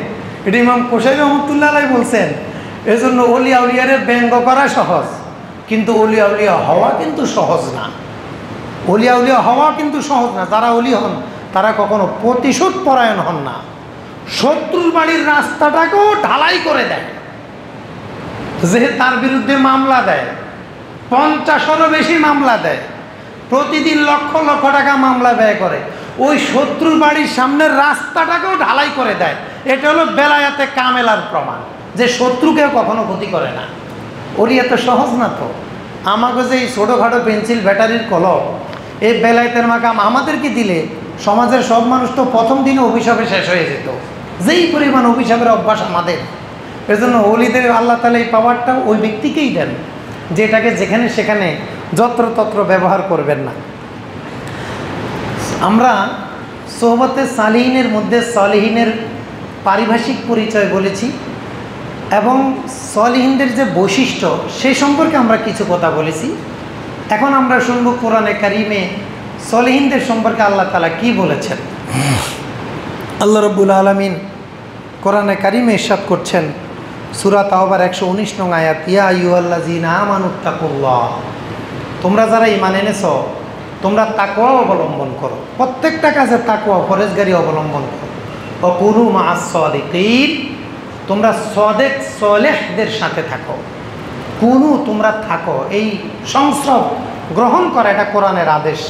এটা ইমাম কোশাইর রহমতুল্লাহ আলাইহি বলছেন, এজন্য অলিয়া উলিয়ারে ব্যঙ্গ করা সহজ, কিন্তু অলিয়া উলিয়া হওয়া কিন্তু সহজ না। অলিয়া উলিয়া হওয়া কিন্তু সহজ না। যারা অলি হন তারা কখনো প্রতিশোধ পরায়ণ হন না, শত্রুর বাড়ির রাস্তাটাকেও ঢালাই করে দেয়, যে তার বিরুদ্ধে মামলা দেয়, 50-এরও বেশি মামলা দেয়, প্রতিদিন লক্ষ লক্ষ টাকা মামলা ব্যয় করে, ওই শত্রুর বাড়ির সামনের রাস্তাটাকেও ঢালাই করে দেয়। এটা হলো বেলায়াতে কামেলার প্রমাণ, যে শত্রুকেও কখনো ক্ষতি করে না। ওরই এত সহজ না তো। আমাকে যে এই ছোটোখাটো পেন্সিল ব্যাটারির কলম, এই বেলায়েতের মাকাম আমাদেরকে দিলে সমাজের সব মানুষ তো প্রথম দিনে অভিশাপে শেষ হয়ে যেত, যেই পরিমাণ অভিশাপের অভ্যাস আমাদের। এজন্য ওলিদের আল্লাহ তাআলা এই পাওয়ারটা ওই ব্যক্তিকেই দেন, যেটাকে যেখানে সেখানে যত্রতত্র ব্যবহার করবেন না। আমরা সোহবতে সালিহিনের মধ্যে সলিহিনের পারিভাষিক পরিচয় বলেছি এবং সলিহিনদের যে বৈশিষ্ট্য সে সম্পর্কে আমরা কিছু কথা বলেছি। এখন আমরা শুনব কোরআনে কারিমে সলিহিনদের সম্পর্কে আল্লাহ তাআলা কি বলেছেন। আল্লাহ রাব্বুল আলামিন কোরআনে কারিমে ইরশাদ করছেন, সূরা তাওবার 119 নং আয়াত, ইয়া আইয়ুহাল্লাযীনা আমানুত্তাকুল্লাহ, তোমরা যারা ঈমান এনেছো তোমরা তাকওয়া অবলম্বন করো, প্রত্যেকটা কাজে তাকওয়া পরহেজগারি অবলম্বন করো। ওয়া কুনু মা'আস সাদিকিন, তোমরা সাদেক সালেহদের সাথে থাকো। কুনু, তোমরা থাকো, এই সংস্রব গ্রহণ করা এটা কোরআনের আদেশ।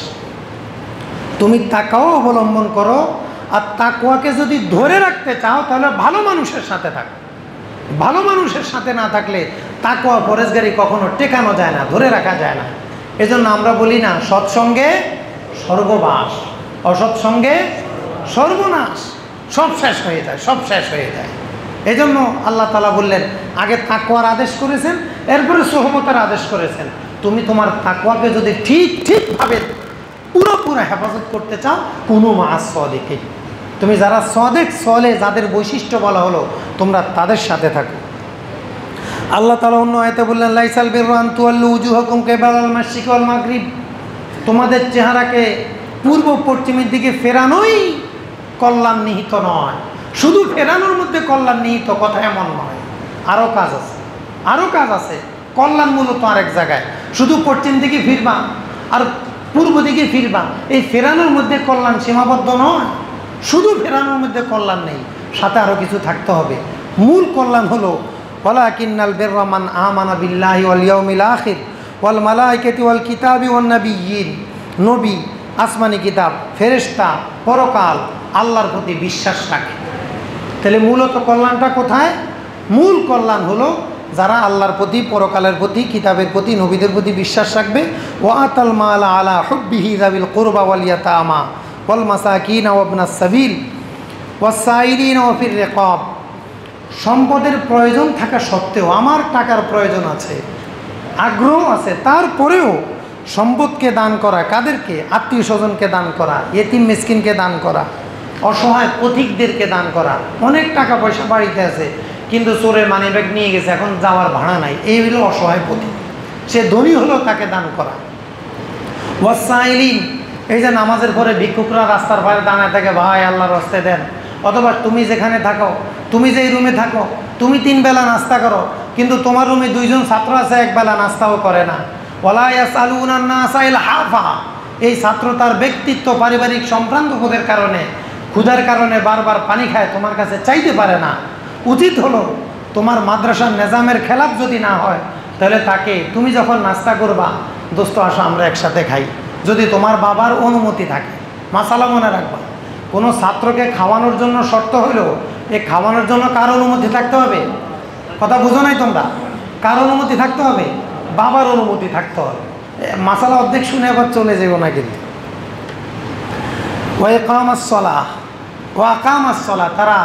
তুমি তাকওয়া অবলম্বন করো, আর তাকওয়াকে যদি ধরে রাখতে চাও তাহলে ভালো মানুষের সাথে থাকো। ভালো মানুষের সাথে না থাকলে তাকওয়া পরহেজগারি কখনো টেকানো যায় না, ধরে রাখা যায় না। এজন্য আমরা বলি না, সৎসঙ্গে স্বর্গবাস, অসৎসঙ্গে সর্বনাশ, সব শেষ হয়ে যায়, সব শেষ হয়ে যায়। এজন্য আল্লাহ তাআলা বললেন, আগে তাকওয়ার আদেশ করেছেন, এরপরে সোহবতের আদেশ করেছেন। তুমি তোমার তাকওয়াকে যদি ঠিকভাবে পুরোপুরি হেফাজত করতে চাও, কুনু মা'আস সাদিকিন, তুমি যারা সাদেক সলে, যাদের বৈশিষ্ট্য বলা হলো, তোমরা তাদের সাথে থাকো। আল্লাহ তাআলা অন্য আয়াতে বললেন, লাইসাল বিররু আন তুওয়াল্লু উজুহাকুম কিবালাল মাশরিকি ওয়াল মাগরিব, তোমাদের চেহারাকে পূর্ব পশ্চিমের দিকে ফেরানোই কল্যাণ নিহিত নয়। শুধু ফেরানোর মধ্যে কল্যাণ নিহিত কথা এমন নয়, আরও কাজ আছে। কল্যাণ মূলত আরেক জায়গায়, শুধু পশ্চিম দিকে ফিরবা আর পূর্ব দিকে ফিরবা, এই ফেরানোর মধ্যে কল্যাণ সীমাবদ্ধ নয়। শুধু ফেরানোর মধ্যে কল্যাণ নেই, সাথে আরও কিছু থাকতে হবে। মূল কল্যাণ হলো ওয়ালাকিন্নাল বিররা মান আমানা বিল্লাহি ওয়াল ইয়াউমিল আখির ওয়াল মালাইকাতি ওয়াল কিতাবি ওয়ান নাবিয়্যিন, নবী, আসমানি কিতাব, ফেরেশতা, পরকাল, আল্লাহর প্রতি বিশ্বাস রাখে। তাহলে মূলত কল্যাণটা কোথায়? মূল কল্যাণ হলো যারা আল্লাহর প্রতি, পরকালের প্রতি, কিতাবের প্রতি, নবীদের প্রতি বিশ্বাস রাখবে। ওয়া আতাল মালা আলা হুব্বিহি যাবিল কুরবা ওয়াল ইয়াতামা ওয়াল মাসাকিন ওয়া ইবনাস সাবিল ওয়াস সাইরিন ওয়া ফির রিকাব, সম্পদের প্রয়োজন থাকা সত্ত্বেও, আমার টাকার প্রয়োজন আছে, আগ্রহ আছে, তারপরেও সম্পদকে দান করা, কাদেরকে? আত্মীয় স্বজনকে দান করা, এতিম মিসকিনকে দান করা, অসহায় পথিকদেরকে দান করা। অনেক টাকা পয়সা বাড়িতে আছে, কিন্তু চোরে মানিব্যাগ নিয়ে গেছে, এখন যাওয়ার ভাড়া নাই, এই হলো অসহায় পথিক। সে ধনী হলো, তাকে দান করা। ওয়াসাইলিন, এই যে নামাজের পরে ভিক্ষুকরা রাস্তার পাশে দাঁড়ায় থাকে, ভাই আল্লাহর রাস্তায় দেন। অথবা তুমি যেখানে থাকো, তুমি যেই রুমে থাকো, তুমি 3 বেলা নাস্তা করো, কিন্তু তোমার রুমে 2 জন ছাত্র আছে, 1 বেলা নাস্তাও করে না। ওয়ালা ইয়াসআলুনান নাসা ইলহাফা, এই ছাত্র তার ব্যক্তিত্ব, পারিবারিক সম্ভ্রান্তবোধের কারণে, ক্ষুধার কারণে বারবার পানি খায়, তোমার কাছে চাইতে পারে না। উচিত হলো তোমার মাদ্রাসার নিজামের খেলাফ যদি না হয়, তাহলে তাকে তুমি যখন নাস্তা করবা, দোস্ত আসো আমরা একসাথে খাই, যদি তোমার বাবার অনুমতি থাকে। মাসালা মনে রাখবা, কোনো ছাত্রকে খাওয়ানোর জন্য শর্ত হইল, এই খাওয়ানোর জন্য কার অনুমতি থাকতে হবে? কথা বুঝো নাই তোমরা? কার অনুমতি থাকতে হবে? বাবার অনুমতি থাকতে হবে। মাসালা অর্ধেক শুনে আবার চলে যাবো না কিন্তু। ওয়াকামাস সালাহ, তারা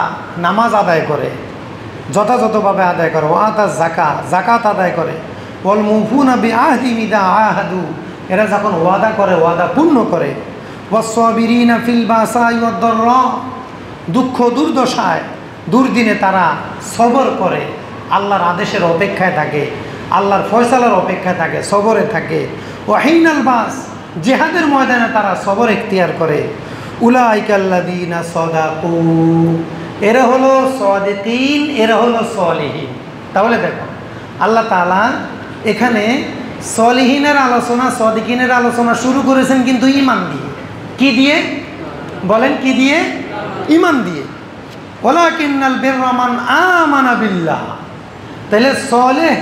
নামাজ আদায় করে, যথাযথভাবে আদায় করে। ওয়াতা জাকাত আদায় করে। ওয়াল মুফুনা বিআহদিহিম ইযা আহাদু, এরা যখন ওয়াদা করে, ওয়াদা পূর্ণ করে। ওয়াসসাবিরিনা ফিল বাসাই ওয়াদ-দাররা, দুঃখ দুর্দশায়, দুর্দিনে তারা সবর করে, আল্লাহর আদেশের অপেক্ষায় থাকে, আল্লাহর ফয়সালার অপেক্ষায় থাকে, সবরে থাকে। ওয়াহিনাল বাস, জিহাদের ময়দানে তারা সবর ইখতিয়ার করে। উলাইকাল্লাযীনা সাদাকু, এরা হলো সাদিকিন, এরা হলো সলিহিন। তাহলে দেখো আল্লাহ তাআলা এখানে সলিহিনের আলোচনা, সাদিকিনের আলোচনা শুরু করেছেন কিন্তু ঈমান দিয়ে। কি দিয়ে বলেন? কি দিয়ে? ঈমান দিয়ে। ওয়ালাকিন্নাল বিররা মান আমানা বিল্লাহ। তাহলে সলেহ,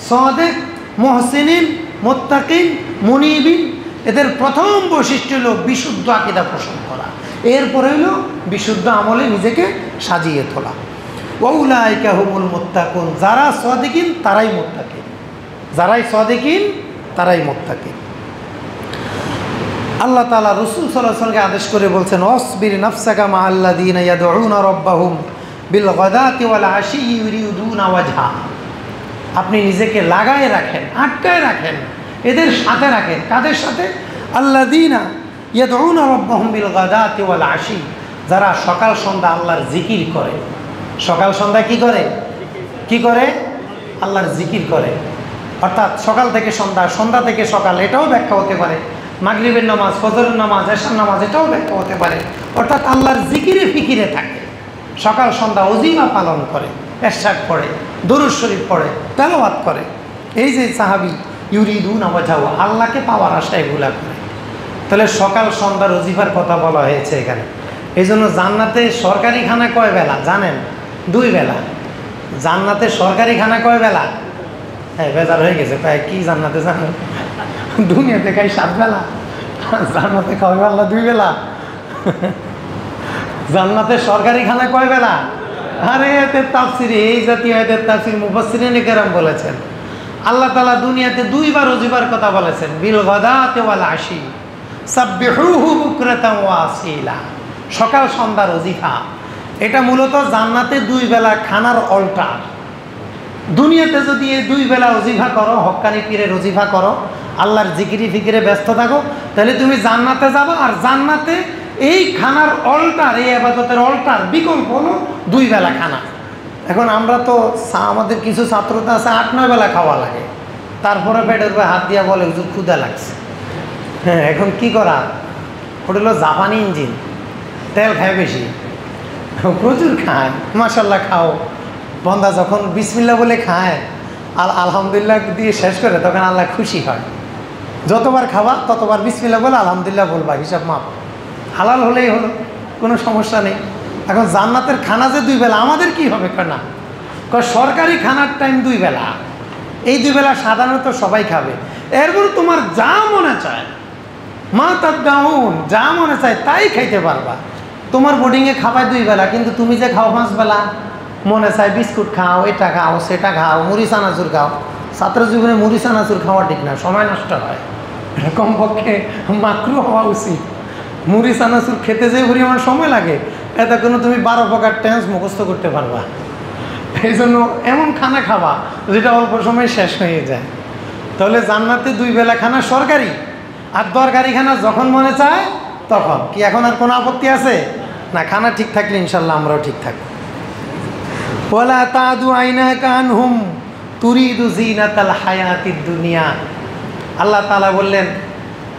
সাদিক, মুহসিনিন, মুত্তাকিন, মুনিবিন, এদের প্রথম বৈশিষ্ট্য হলো বিশুদ্ধ আকীদা পোষণ করা, এরপরে হলো বিশুদ্ধ আমলে নিজেকে সাজিয়ে তোলা। ওয়াউলাইকা হুমুল মুত্তাকুন, যারা সাদিকিন তারাই মুত্তাকিন, যারাই সাদিকিন তারাই মুত্তাকিন। আল্লাহ তাআলা রাসূল সাল্লাল্লাহু আলাইহি ওয়াসাল্লামকে আদেশ করে বলছেন, ওয়াসবির নাফসাকা মা আল্লাযীনা ইয়াদউনা রাব্বাহুম বিল গাদাতি ওয়াল আশি ইউরিদুনা ওয়াজহা। আপনি নিজেকে লাগায় রাখেন, আটকায় রাখেন, এদের সাথে রাখেন। কাদের সাথে? আল্লাযীনা ইয়াদউনা রাব্বাহুম বিল গাদাতি ওয়াল আশি, যারা সকাল সন্ধ্যা আল্লাহর জিকির করে। সকাল সন্ধ্যা কি করে? কি করে? আল্লাহর জিকির করে। অর্থাৎ সকাল থেকে সন্ধ্যা, সন্ধ্যা থেকে সকাল, এটাও ব্যাখ্যা হতে পারে। মাগরিবের নামাজ, ফজরের নামাজ, এশার নামাজ, এটাও ব্যাখ্যা হতে পারে। অর্থাৎ আল্লাহর জিকিরে ফিকিরে থাকে, সকাল সন্ধ্যা ওজিফা পালন করে, ইরশাদ পড়ে, দুরূদ শরীফ পড়ে, তেলাওয়াত করে। এই যে সাহাবী ইউরিদুনা ওয়াজহা, আল্লাহকে পাওয়ার আশা এগুলা করে। তাহলে সকাল সন্ধ্যার ওজিফার কথা বলা হয়েছে এখানে। এই জন্য জান্নাতে সরকারি খানা কয় বেলা জানেন? 2 বেলা। জান্নাতে সরকারি খানা কয় বেলা? হ্যাঁ, বেজার হয়ে গেছে, তাই কি জান্নাতে জানেন? দুনিয়াতে খাই 7 বেলা, জান্নাতে খাওয়াবে আল্লাহ 2 বেলা। জান্নাতে সরকারি খানা কয় বেলা? আরে এদের তাফসিরে, এই জাতীয় এদের তাফসির মুফাসসিরিনে কেরাম বলেছেন, আল্লাহ তাআলা দুনিয়াতে 2 বার ওজিফার কথা বলেছেন, বিল গাদাতি ওয়াল আশি সাব্বিহুহু বুকরাতান ওয়া আসীলা। সকাল সন্ধ্যার ওজিফা, এটা মূলত জান্নাতে 2 বেলা খানার অল্টার। দুনিয়াতে যদি এই 2 বেলা ওজিফা করো, হক্কানি পীরের ওজিফা করো, আল্লাহর জিকিরি ফিকিরে ব্যস্ত থাকো, তাহলে তুমি জান্নাতে যাবো। আর জান্নাতে এই খানার অল্টার, এই ইবাদতের অল্টার বিকল্প হলো 2 বেলা খানা। এখন আমরা তো আমাদের কিছু ছাত্রতা আছে 8-9 বেলা খাওয়া লাগে, তারপরে পেটের উপরে হাত দিয়া বলে হুজুর ক্ষুধা লাগছে। হ্যাঁ, এখন কি করা? ওটা হলো জাপানি ইঞ্জিন, তেল খায় বেশি, প্রচুর খায়। মাশাল্লাহ খাও, বন্দা যখন বিসমিল্লাহ বলে খায় আর আলহামদুলিল্লাহ দিয়ে শেষ করে, তখন আল্লাহ খুশি হয়। যতবার খাওয়া ততবার বিসমিল্লাহ বলে আলহামদুলিল্লাহ বলবা, হিসাব মাপ। হালাল হলেই হলো, কোনো সমস্যা নেই। এখন জান্নাতের খানা যে 2 বেলা, আমাদের কি হবে? না, সরকারি খানার টাইম 2 বেলা। এই 2 বেলা সাধারণত সবাই খাবে। এরপর তোমার যা মনে চায়, মা তাদাউন, যা মনে চায় তাই খাইতে পারবা। তোমার বোর্ডিংয়ে খাবায় 2 বেলা, কিন্তু তুমি যে খাও 5 বেলা, মনে চায় বিস্কুট খাও, এটা খাও, সেটা খাও, মুড়ি চানাচুর খাও। ছাত্র জীবনে মুড়ি চানাচুর খাওয়া ঠিক না, সময় নষ্ট হয়। কমপক্ষে মাকরু হওয়া উচিত। মুড়ি চানাচুর খেতে যে পরিমাণ সময় লাগে, এতে কোনো তুমি 12 প্রকার টেন্স মুখস্থ করতে পারবা। এই জন্য এমন খানা খাওয়া যেটা অল্প সময় শেষ হয়ে যায়। তাহলে জান্নাতে 2 বেলা খানা সরকারি, আর দরকারি খানা যখন মনে চায় তখন। কি এখন আর কোনো আপত্তি আছে? না, খানা ঠিক থাকলে ইনশাল্লাহ আমরাও ঠিক থাকবো। ওয়ালা তাদু আইনাকা আনহুম তুরিদু জিনাতাল হায়াতিদ দুনিয়া। আল্লাহ তাআলা বললেন,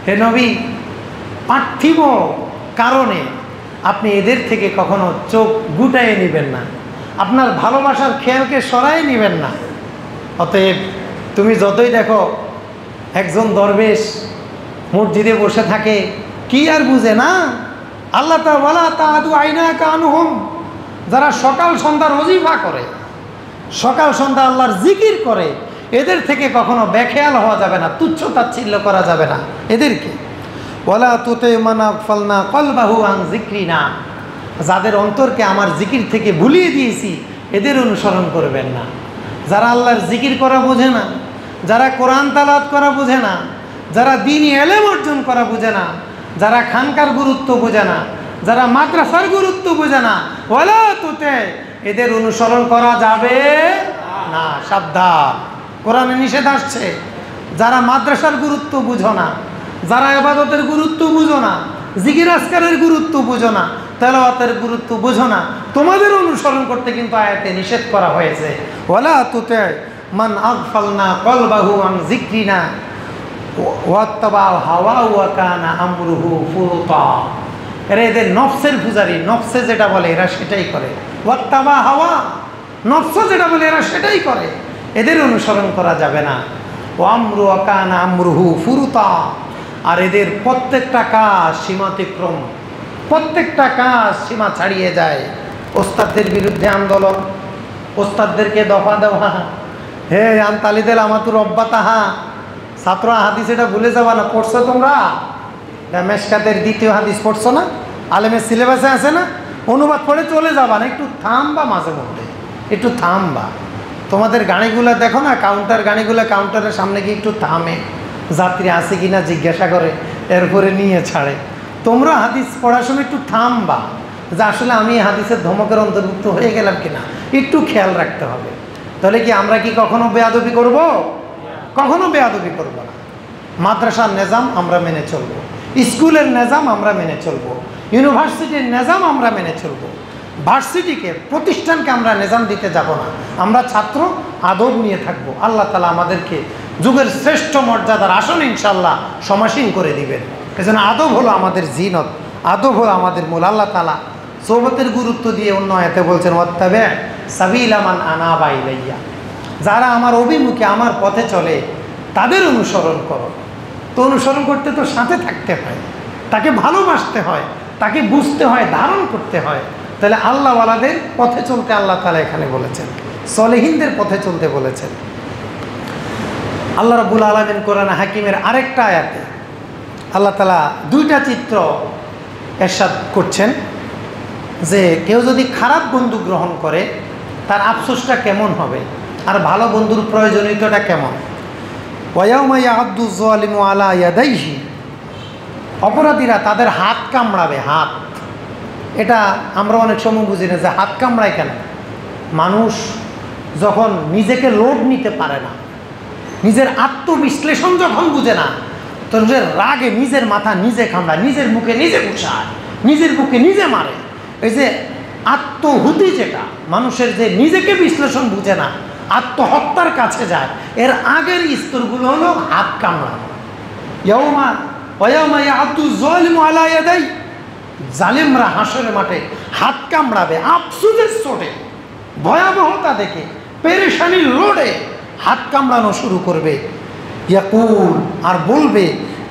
হে নবী, পার্থিব কারণে আপনি এদের থেকে কখনো চোখ গুটায়ে নেবেন না, আপনার ভালোবাসার খেয়ালকে সরাই নেবেন না। অতএব তুমি যতই দেখো একজন দরবেশ মসজিদে বসে থাকে, কি আর বুঝে না? আল্লাহ তাআলা ওয়ালা তাদু আইনাকা আনহুম, যারা সকাল সন্ধ্যা ওজিফা করে, সকাল সন্ধ্যা আল্লাহর জিকির করে, এদের থেকে কখনো বেখেয়াল হওয়া যাবে না, তুচ্ছ তাচ্ছিল্য করা যাবে না এদেরকে। ওয়ালা তুতি মান আগফালনা কলবাহু আন যিকরিনা, যাদের অন্তরকে আমার জিকির থেকে ভুলিয়ে দিয়েছি এদের অনুসরণ করবেন না। যারা আল্লাহর জিকির করা বোঝে না, যারা কোরআন তালাওয়াত করা বোঝে না, যারা দ্বীনি ইলম অর্জন করা বোঝে না, যারা খানকার গুরুত্ব বোঝে না, যারা মাদ্রাসার গুরুত্ব বোঝে না, ওয়ালা তুতি, এদের অনুসরণ করা যাবে না। সাবধান, কোরআনে নিষেধ আসছে। যারা মাদ্রাসার গুরুত্ব বুঝো না, যারা ইবাদতের গুরুত্ব বুঝো না, জিকির আজকারের গুরুত্ব বুঝো না, তেলাওয়াতের গুরুত্ব বুঝো না, তোমাদের অনুসরণ করতে কিন্তু আয়াতে নিষেধ করা হয়েছে। ওয়ালা তুতি মান আগফালনা কলবাহু আন যিকরিনা ওয়াত্তাবা হাওয়া ওয়া কানা আমরুহু ফুরুতা। এদের নফসের পূজারি, নফসে যেটা বলে এরা সেটাই করে। ওয়াত্তাবা হাওয়া, নফস যেটা বলে এরা সেটাই করে, এদের অনুসরণ করা যাবে না। ও আমরু ওয়া কানা আমরুহু ফুরুতা, আর এদের প্রত্যেকটা কাজ সীমাতিক্রম, প্রত্যেকটা কাজ সীমা ছাড়িয়ে যায়। ওস্তাদদের বিরুদ্ধে আন্দোলন, ওস্তাদদেরকে দফা দেওয়া, হে আনতালিদেল আমাতুর অব্বাতাহা, ছাত্র হাদিস এটা ভুলে যাবা না। পড়ছো তোমরা? মেশকাতের 2য় হাদিস পড়ছো না? আলেমের সিলেবাসে আছে না? অনুবাদ পড়ে চলে যাবা না, একটু থামবা, মাঝে মধ্যে একটু থামবা। তোমাদের গাড়িগুলো দেখো না, কাউন্টার গাড়িগুলো কাউন্টারের সামনে গিয়ে একটু থামে, যাত্রী আছে কিনা জিজ্ঞাসা করে, এরপরে নিয়ে ছাড়ে। তোমরা হাদিস পড়ার সময় একটু থামবা, যে আসলে আমি হাদিসের ধমকের অন্তর্ভুক্ত হয়ে গেলাম কিনা, একটু খেয়াল রাখতে হবে। তাহলে কি আমরা কি কখনো বেয়াদবি করব? কখনো বেয়াদবি করব না। মাদ্রাসার নিজাম আমরা মেনে চলব, স্কুলের নিজাম আমরা মেনে চলব, ইউনিভার্সিটির নিজাম আমরা মেনে চলব। ভার্সিটিকে, প্রতিষ্ঠানকে আমরা নিজাম দিতে যাব না। আমরা ছাত্র আদব নিয়ে থাকবো। আল্লাহ তাআলা আমাদেরকে যুগের শ্রেষ্ঠ মর্যাদার আসন ইনশাল্লাহ সমাসীন করে দিবেন। এজন্য আদব হলো আমাদের জিনত, আদব হলো আমাদের মূল। আল্লাহ তাআলা সোহবতের গুরুত্ব দিয়ে অন্য আয়াতে বলছেন, ওয়াত্তাবি সাবিলা মান আনাবা ইলাইয়া, যারা আমার অভিমুখে, আমার পথে চলে তাদের অনুসরণ করো। তো অনুসরণ করতে তো সাথে থাকতে হয়, তাকে ভালোবাসতে হয়, তাকে বুঝতে হয়, ধারণ করতে হয়। তাহলে আল্লাহওয়ালাদের পথে চলতে আল্লাহ তাআলা এখানে বলেছেন, সলেহিনদের পথে চলতে বলেছেন। আল্লাহ রাব্বুল আলামিন কোরআন হাকিমের আরেকটা আয়াতে আল্লাহ তাআলা 2টা চিত্র ইরশাদ করছেন, যে কেউ যদি খারাপ বন্ধু গ্রহণ করে তার আফসোসটা কেমন হবে, আর ভালো বন্ধুর প্রয়োজনীয়তাটা কেমন। ওয়ায়াউমা ইয়া'আদ্দু যালিমু আলা ইয়াদাইহি, অপরাধীরা তাদের হাত কামড়াবে। হাত, এটা আমরা অনেক সময় বুঝি না যে হাত কামড়ায় কেন। মানুষ যখন নিজেকে লোড নিতে পারে না, নিজের আত্মবিশ্লেষণ যখন বুঝে না, তো নিজের রাগে নিজের মাথা নিজে কামড়ায়, নিজের মুখে নিজে ঘুষায়, নিজের বুকে নিজে মারে। এই যে আত্মহুতি, যেটা মানুষের যে নিজেকে বিশ্লেষণ বুঝে না, আত্মহত্যার কাছে যায়, এর আগের স্তরগুলো হলো হাত কামড়ানো। ওয়ায়াউমা ইয়া'আদ্দু যালিমু আলা ইয়াদাই, জালিমরা হাসরের মাঠে হাত কামড়াবে, আফসোসের চোটে, ভয়াবহতা দেখে, পেরেশানির লোডে হাত কামড়ানো শুরু করবে। ইয়াকুল, আর বলবে,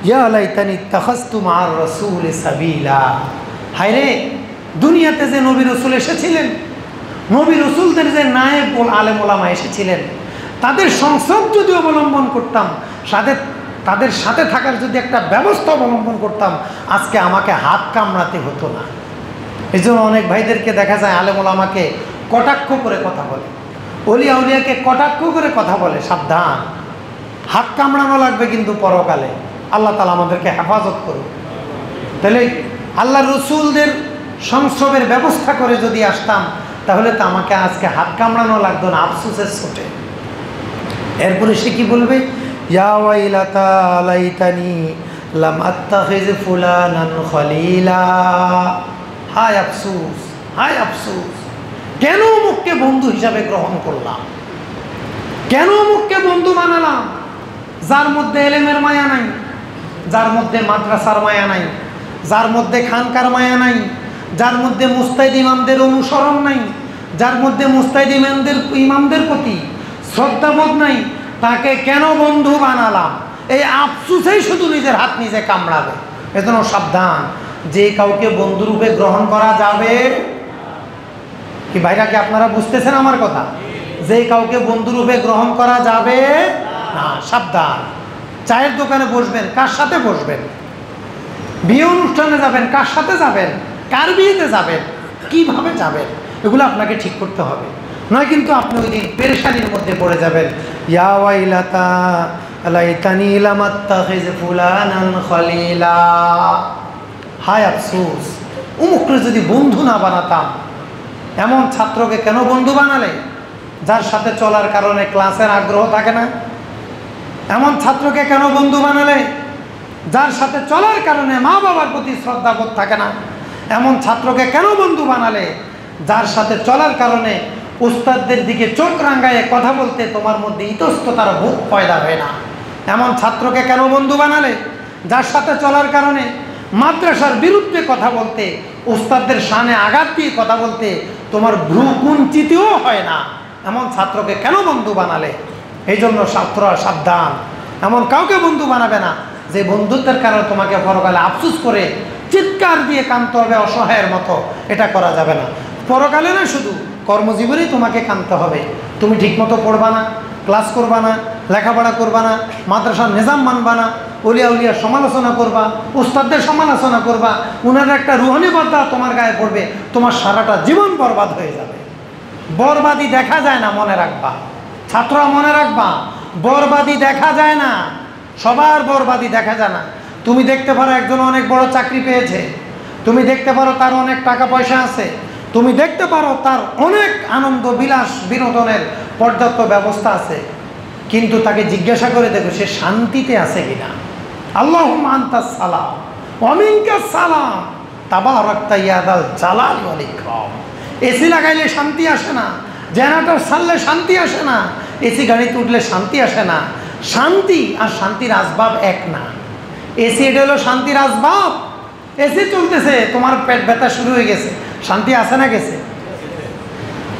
ইয়া লাইতানি ইত্তাখাযতু মা'আর রাসূলি সাবিলা, হায়রে দুনিয়াতে যে নবী রাসূল এসেছিলেন, নবী রাসূলদের যে নায়েব আলেম ওলামা এসেছিলেন, তাদের সংসদ যদি অবলম্বন করতাম, তাদের সাথে থাকার যদি একটা ব্যবস্থা অবলম্বন করতাম, আজকে আমাকে হাত কামড়াতে হতো না। এই জন্য অনেক ভাইদেরকে দেখা যায় আলেম ওলামাকে কটাক্ষ করে কথা বলে, অলিয়া উলিয়াকে কটাক্ষ করে কথা বলে। সাবধান, হাত কামড়ানো লাগবে কিন্তু পরকালে। আল্লাহ তাআলা আমাদেরকে হেফাজত করুন। তাহলে আল্লাহ রসুলদের সংস্রবের ব্যবস্থা করে যদি আসতাম, তাহলে তো আমাকে আজকে হাত কামড়ানো লাগতো না, আফসোসের ছোটে। এরপরে সে কি বলবে, ইয়া ওয়াইলাতা লাইতানি লাম আত্তাখিজ ফুলানান খলিলা। হায় আফসোস, হায় আফসোস, কেন মুখকে বন্ধু হিসাবে গ্রহণ করলাম, কেন মুখকে বন্ধু বানালাম? যার মধ্যে এলেমের মায়া নাই, যার মধ্যে মাদ্রাসার মায়া নাই, যার মধ্যে খানকার মায়া নাই, যার মধ্যে মুস্তাহিদ ইমামদের অনুসরণ নাই, যার মধ্যে মুস্তাহিদ ইমামদের প্রতি শ্রদ্ধাবোধ নাই, তাকে কেন বন্ধু বানালাম? এই আফসোসেই শুধু নিজের হাত নিজে কামড়াবে। এজন্য সাবধান, যে কাউকে বন্ধুরূপে গ্রহণ করা যাবে কি? ভাইরা কি আপনারা বুঝতেছেন আমার কথা? যে কাউকে বন্ধুরূপে গ্রহণ করা যাবে না, সাবধান। চায়ের দোকানে বসবেন, কার সাথে বসবেন? বিয়ে অনুষ্ঠানে যাবেন, কার সাথে যাবেন? কার বিয়েতে যাবেন? কিভাবে যাবেন? এগুলো আপনাকে ঠিক করতে হবে, নয় কিন্তু আপনি ওই দিন পেরেশানির মধ্যে পড়ে যাবেন। ইয়া ওয়াইলাতা লাইতানি লাম আত্তাখিজ ফুলানান খলিলা। হায় আফসোস, অমুককে যদি বন্ধু না বানাতাম। এমন ছাত্রকে কেন বন্ধু বানালে? যার সাথে চলার কারণে ক্লাসের আগ্রহ থাকে না। এমন ছাত্রকে কেন বন্ধু বানালে? যার সাথে চলার কারণে মা বাবার প্রতি শ্রদ্ধাবোধ থাকে না। এমন ছাত্রকে কেন বন্ধু বানালে? যার সাথে চলার কারণে উস্তাদদের দিকে চোখ রাঙায়ে কথা বলতে তোমার মধ্যে ইতস্ততার বোধ পয়দা হয় না। এমন ছাত্রকে কেন বন্ধু বানালে? যার সাথে চলার কারণে মাদ্রাসার বিরুদ্ধে কথা বলতে, উস্তাদদের শানে আঘাত দিয়ে কথা বলতে তোমার ভ্রু কুঞ্চিতও হয় না। এমন ছাত্রকে কেন বন্ধু বানালে? এই জন্য ছাত্ররা সাবধান, এমন কাউকে বন্ধু বানাবে না যে বন্ধুত্বের কারণে তোমাকে পরকালে আফসোস করে চিৎকার দিয়ে কাঁদতে হবে অসহায়ের মতো। এটা করা যাবে না। পরকালে না, শুধু কর্মজীবনেই তোমাকে কাঁদতে হবে। তুমি ঠিকমতো পড়বা না, ক্লাস করবা না, লেখাপড়া করবা না, মাদ্রাসার নিজাম মানবা না, উলিয়া উলিয়ার সমালোচনা করবা, উস্তাদদের সমালোচনা করবা, উনার একটা রুহানি বার্তা তোমার গায়ে পড়বে, তোমার সারাটা জীবন বরবাদ হয়ে যাবে। বরবাদি দেখা যায় না, মনে রাখবা ছাত্ররা, মনে রাখবা, বরবাদি দেখা যায় না, সবার বরবাদি দেখা যায় না। তুমি দেখতে পারো একজন অনেক বড় চাকরি পেয়েছে, তুমি দেখতে পারো তার অনেক টাকা পয়সা আছে, তুমি দেখতে পারো তার অনেক আনন্দ বিলাস বিনোদনের পর্যাপ্ত ব্যবস্থা আছে, কিন্তু তাকে জিজ্ঞাসা করে দেখো সে শান্তিতে আছে কিনা। আল্লাহুম্মা আনতাস সালাম ওয়া মিনকাস সালাম তাবারাকতা ইয়া যাল জালাল ওয়াল ইকরাম। এসি লাগাইলে শান্তি আসে না, জেনারেটর চাললে শান্তি আসে না, এসি গাড়িতে উঠলে শান্তি আসে না। শান্তি আর শান্তির আসবাব এক না। এসি এটা হলো শান্তির আসবাব। এসি চলতেছে, তোমার পেট ব্যথা শুরু হয়ে গেছে, শান্তি আসে না গেছে?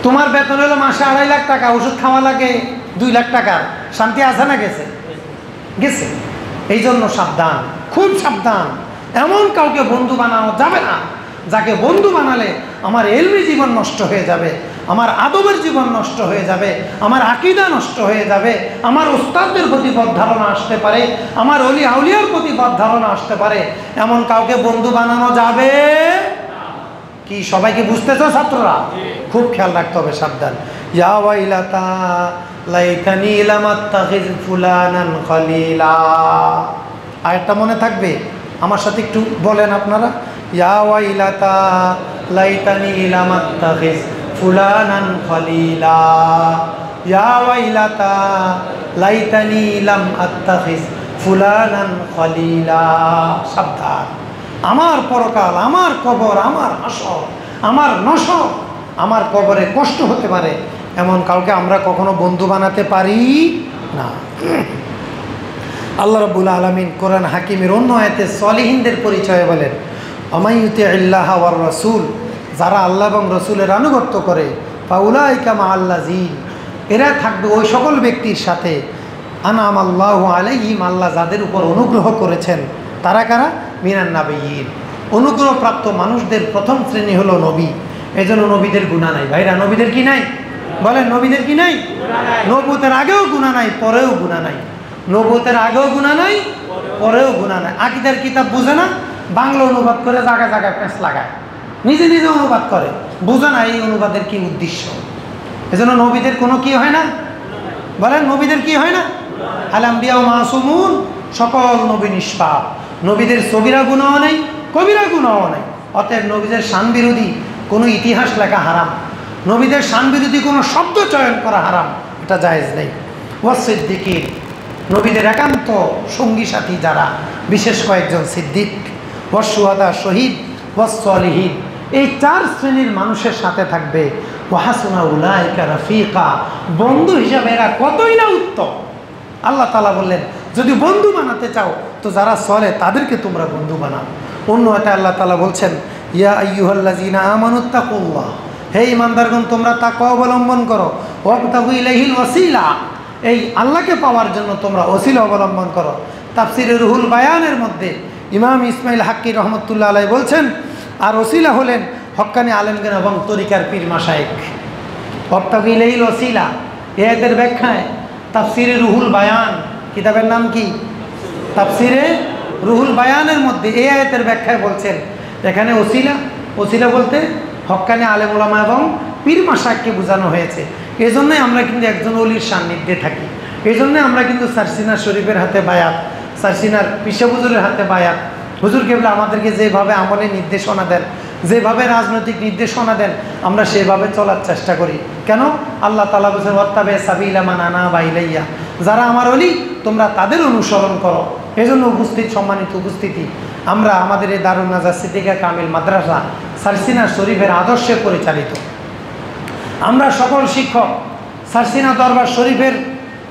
তোমার বেতন হলো মাসে 2.5 লাখ টাকা, ওষুধ খাওয়া লাগে 2 লাখ টাকার, শান্তি আসে না গেছে? গেছে। এই জন্য সাবধান, খুব সাবধান। এমন কাউকে বন্ধু বানানো যাবে না যাকে বন্ধু বানালে আমার এলমি জীবন নষ্ট হয়ে যাবে, আমার আদবের জীবন নষ্ট হয়ে যাবে, আমার আকীদা নষ্ট হয়ে যাবে, আমার উস্তাদদের প্রতি বদ ধারণা আসতে পারে, আমার অলি আউলিয়ার প্রতি বদ ধারণা আসতে পারে। এমন কাউকে বন্ধু বানানো যাবে কি? সবাইকে বুঝতেছ ছাত্ররা? খুব খেয়াল রাখতে হবে, সাবধান। ইয়া ওয়াইলাতা লাইতানি লাম আত্তাখিজ ফুলানান খলিলা। আরেকটা মনে থাকবে, আমার সাথে একটু বলেন আপনারা। ইয়া ওয়াইলাতা লাইতানি লাম আত্তাখিজ ফুলানান খলিলা। ইয়া ওয়াইলাতা লাইতানি লাম আত্তাখিজ ফুলানান খলিলা। সাবধান, আমার পরকাল, আমার কবর, আমার হাসর, আমার নশর, আমার কবরে কষ্ট হতে পারে, এমন কাউকে আমরা কখনো বন্ধু বানাতে পারি না। আল্লাহ রাব্বুল আলামিন কোরআন হাকিমের অন্য আয়াতে সলিহিনদের পরিচয় বলেন, আমাইয়ুতি আল্লাহ ওয়ার রাসূল, যারা আল্লাহ এবং রসুলের আনুগত্য করে, ফাউলাইকা মাআল্লাযীন, এরা থাকবে ওই সকল ব্যক্তির সাথে, আনআমাল্লাহু আলাইহিম, আল্লাহ যাদের উপর অনুগ্রহ করেছেন। তারা কারা? মিনান নাবিয়্যিন, অনুগ্রহপ্রাপ্ত মানুষদের প্রথম শ্রেণী হলো নবী। এজন্য নবীদের গুনাহ নাই। ভাইরা, নবীদের কি নাই? বলেন, নবীদের কি নাই? নবুতের আগেও গুনাহ নাই, পরেও গুনাহ নাই। নবুতের আগেও গুনাহ নাই, পরেও গুনাহ নাই। আকীদার কিতাব বুঝে না, বাংলা অনুবাদ করে জায়গায় জায়গায় পেঁচ লাগায়, নিজে নিজে অনুবাদ করে, বুঝে না এই অনুবাদের কি উদ্দেশ্য। এজন্য নবীদের কোনো কি হয় না? বলেন, নবীদের কি হয় না? আল আম্বিয়া মাসুমুন, সকল নবী নিষ্পাপ। নবীদের সগীরা গুনাহ নেই, কবিরা গুনাহ নেই। অতএব নবীদের শান বিরোধী কোনো ইতিহাস লেখা হারাম, নবীদের শান বিরোধী কোনো শব্দ চয়ন করা হারাম, এটা জায়েজ নেই। ওয়াসিদ্দিকিন, নবীদের একান্ত সঙ্গী সাথী যারা, বিশেষ কয়েকজন সিদ্দিক, ওয়াসশুহাদা, শহীদ, ওয়াসসালিহিন, এই 4 শ্রেণীর মানুষের সাথে থাকবে। ওয়াহাসুনা উলাইকা রাফিকা, বন্ধু হিসাবে এরা কতই না উত্তম। আল্লাহ তাআলা বললেন, যদি বন্ধু বানাতে চাও তো যারা সলে তাদেরকে তোমরা বন্ধু বানাও। অন্য হাতে আল্লাহ তাআলা বলছেন, ইয়া আইয়ুহাল্লাযীনা আমানুত্তাকুল্লাহ, হে ঈমানদারগণ তোমরা তাকওয়া অবলম্বন করো। ওয়াবতাগু ইলাইহিল ওয়াসিলা, এই আল্লাহকে পাওয়ার জন্য তোমরা ওসিলা অবলম্বন করো। তাফসিরে রুহুল বায়ানের মধ্যে ইমাম ইসমাইল হাক্কি রহমতুল্লাহ আলাইহি বলছেন, আর ওসিলা হলেন হক্কানি আলেমগণ এবং তরিকার পীর মাশায়েখ। ওয়াবতাগু ইলাইহিল ওসিলা, এই আয়াতের ব্যাখ্যায় তাফসিরে রুহুল বায়ান, কিতাবের নাম কি? তাফসিরে রুহুল বায়ানের মধ্যে এই আয়াতের ব্যাখ্যায় বলছেন, এখানে ওসিলা বলতে হক্কানি আলেম ওলামা এবং পীর মাশায়েখকে বোঝানো হয়েছে। এই জন্যই আমরা কিন্তু একজন ওলির সান্নিধ্যে থাকি। এই জন্যই আমরা কিন্তু সারসিনা শরীফের হাতে বায়াত, সারসিনার পিসা হুজুরের হাতে বায়াত। হুজুর কেবলা আমাদেরকে যেভাবে আমলে নির্দেশনা দেন, যেভাবে রাজনৈতিক নির্দেশনা দেন, আমরা সেভাবে চলার চেষ্টা করি। কেন? আল্লাহ তাআলা বলেছেন, ওয়াত্তাবি সাবিলা মান আনাবা ইলাইয়া, যারা আমার ওলি তোমরা তাদের অনুসরণ করো। এই জন্য সম্মানিত উপস্থিতি, আমরা আমাদের এই দারুন নাজাত সিদ্দিকা কামিল মাদ্রাসা সারসিনা শরীফের আদর্শে পরিচালিত। আমরা সকল শিক্ষক সারসিনা দরবার শরীফের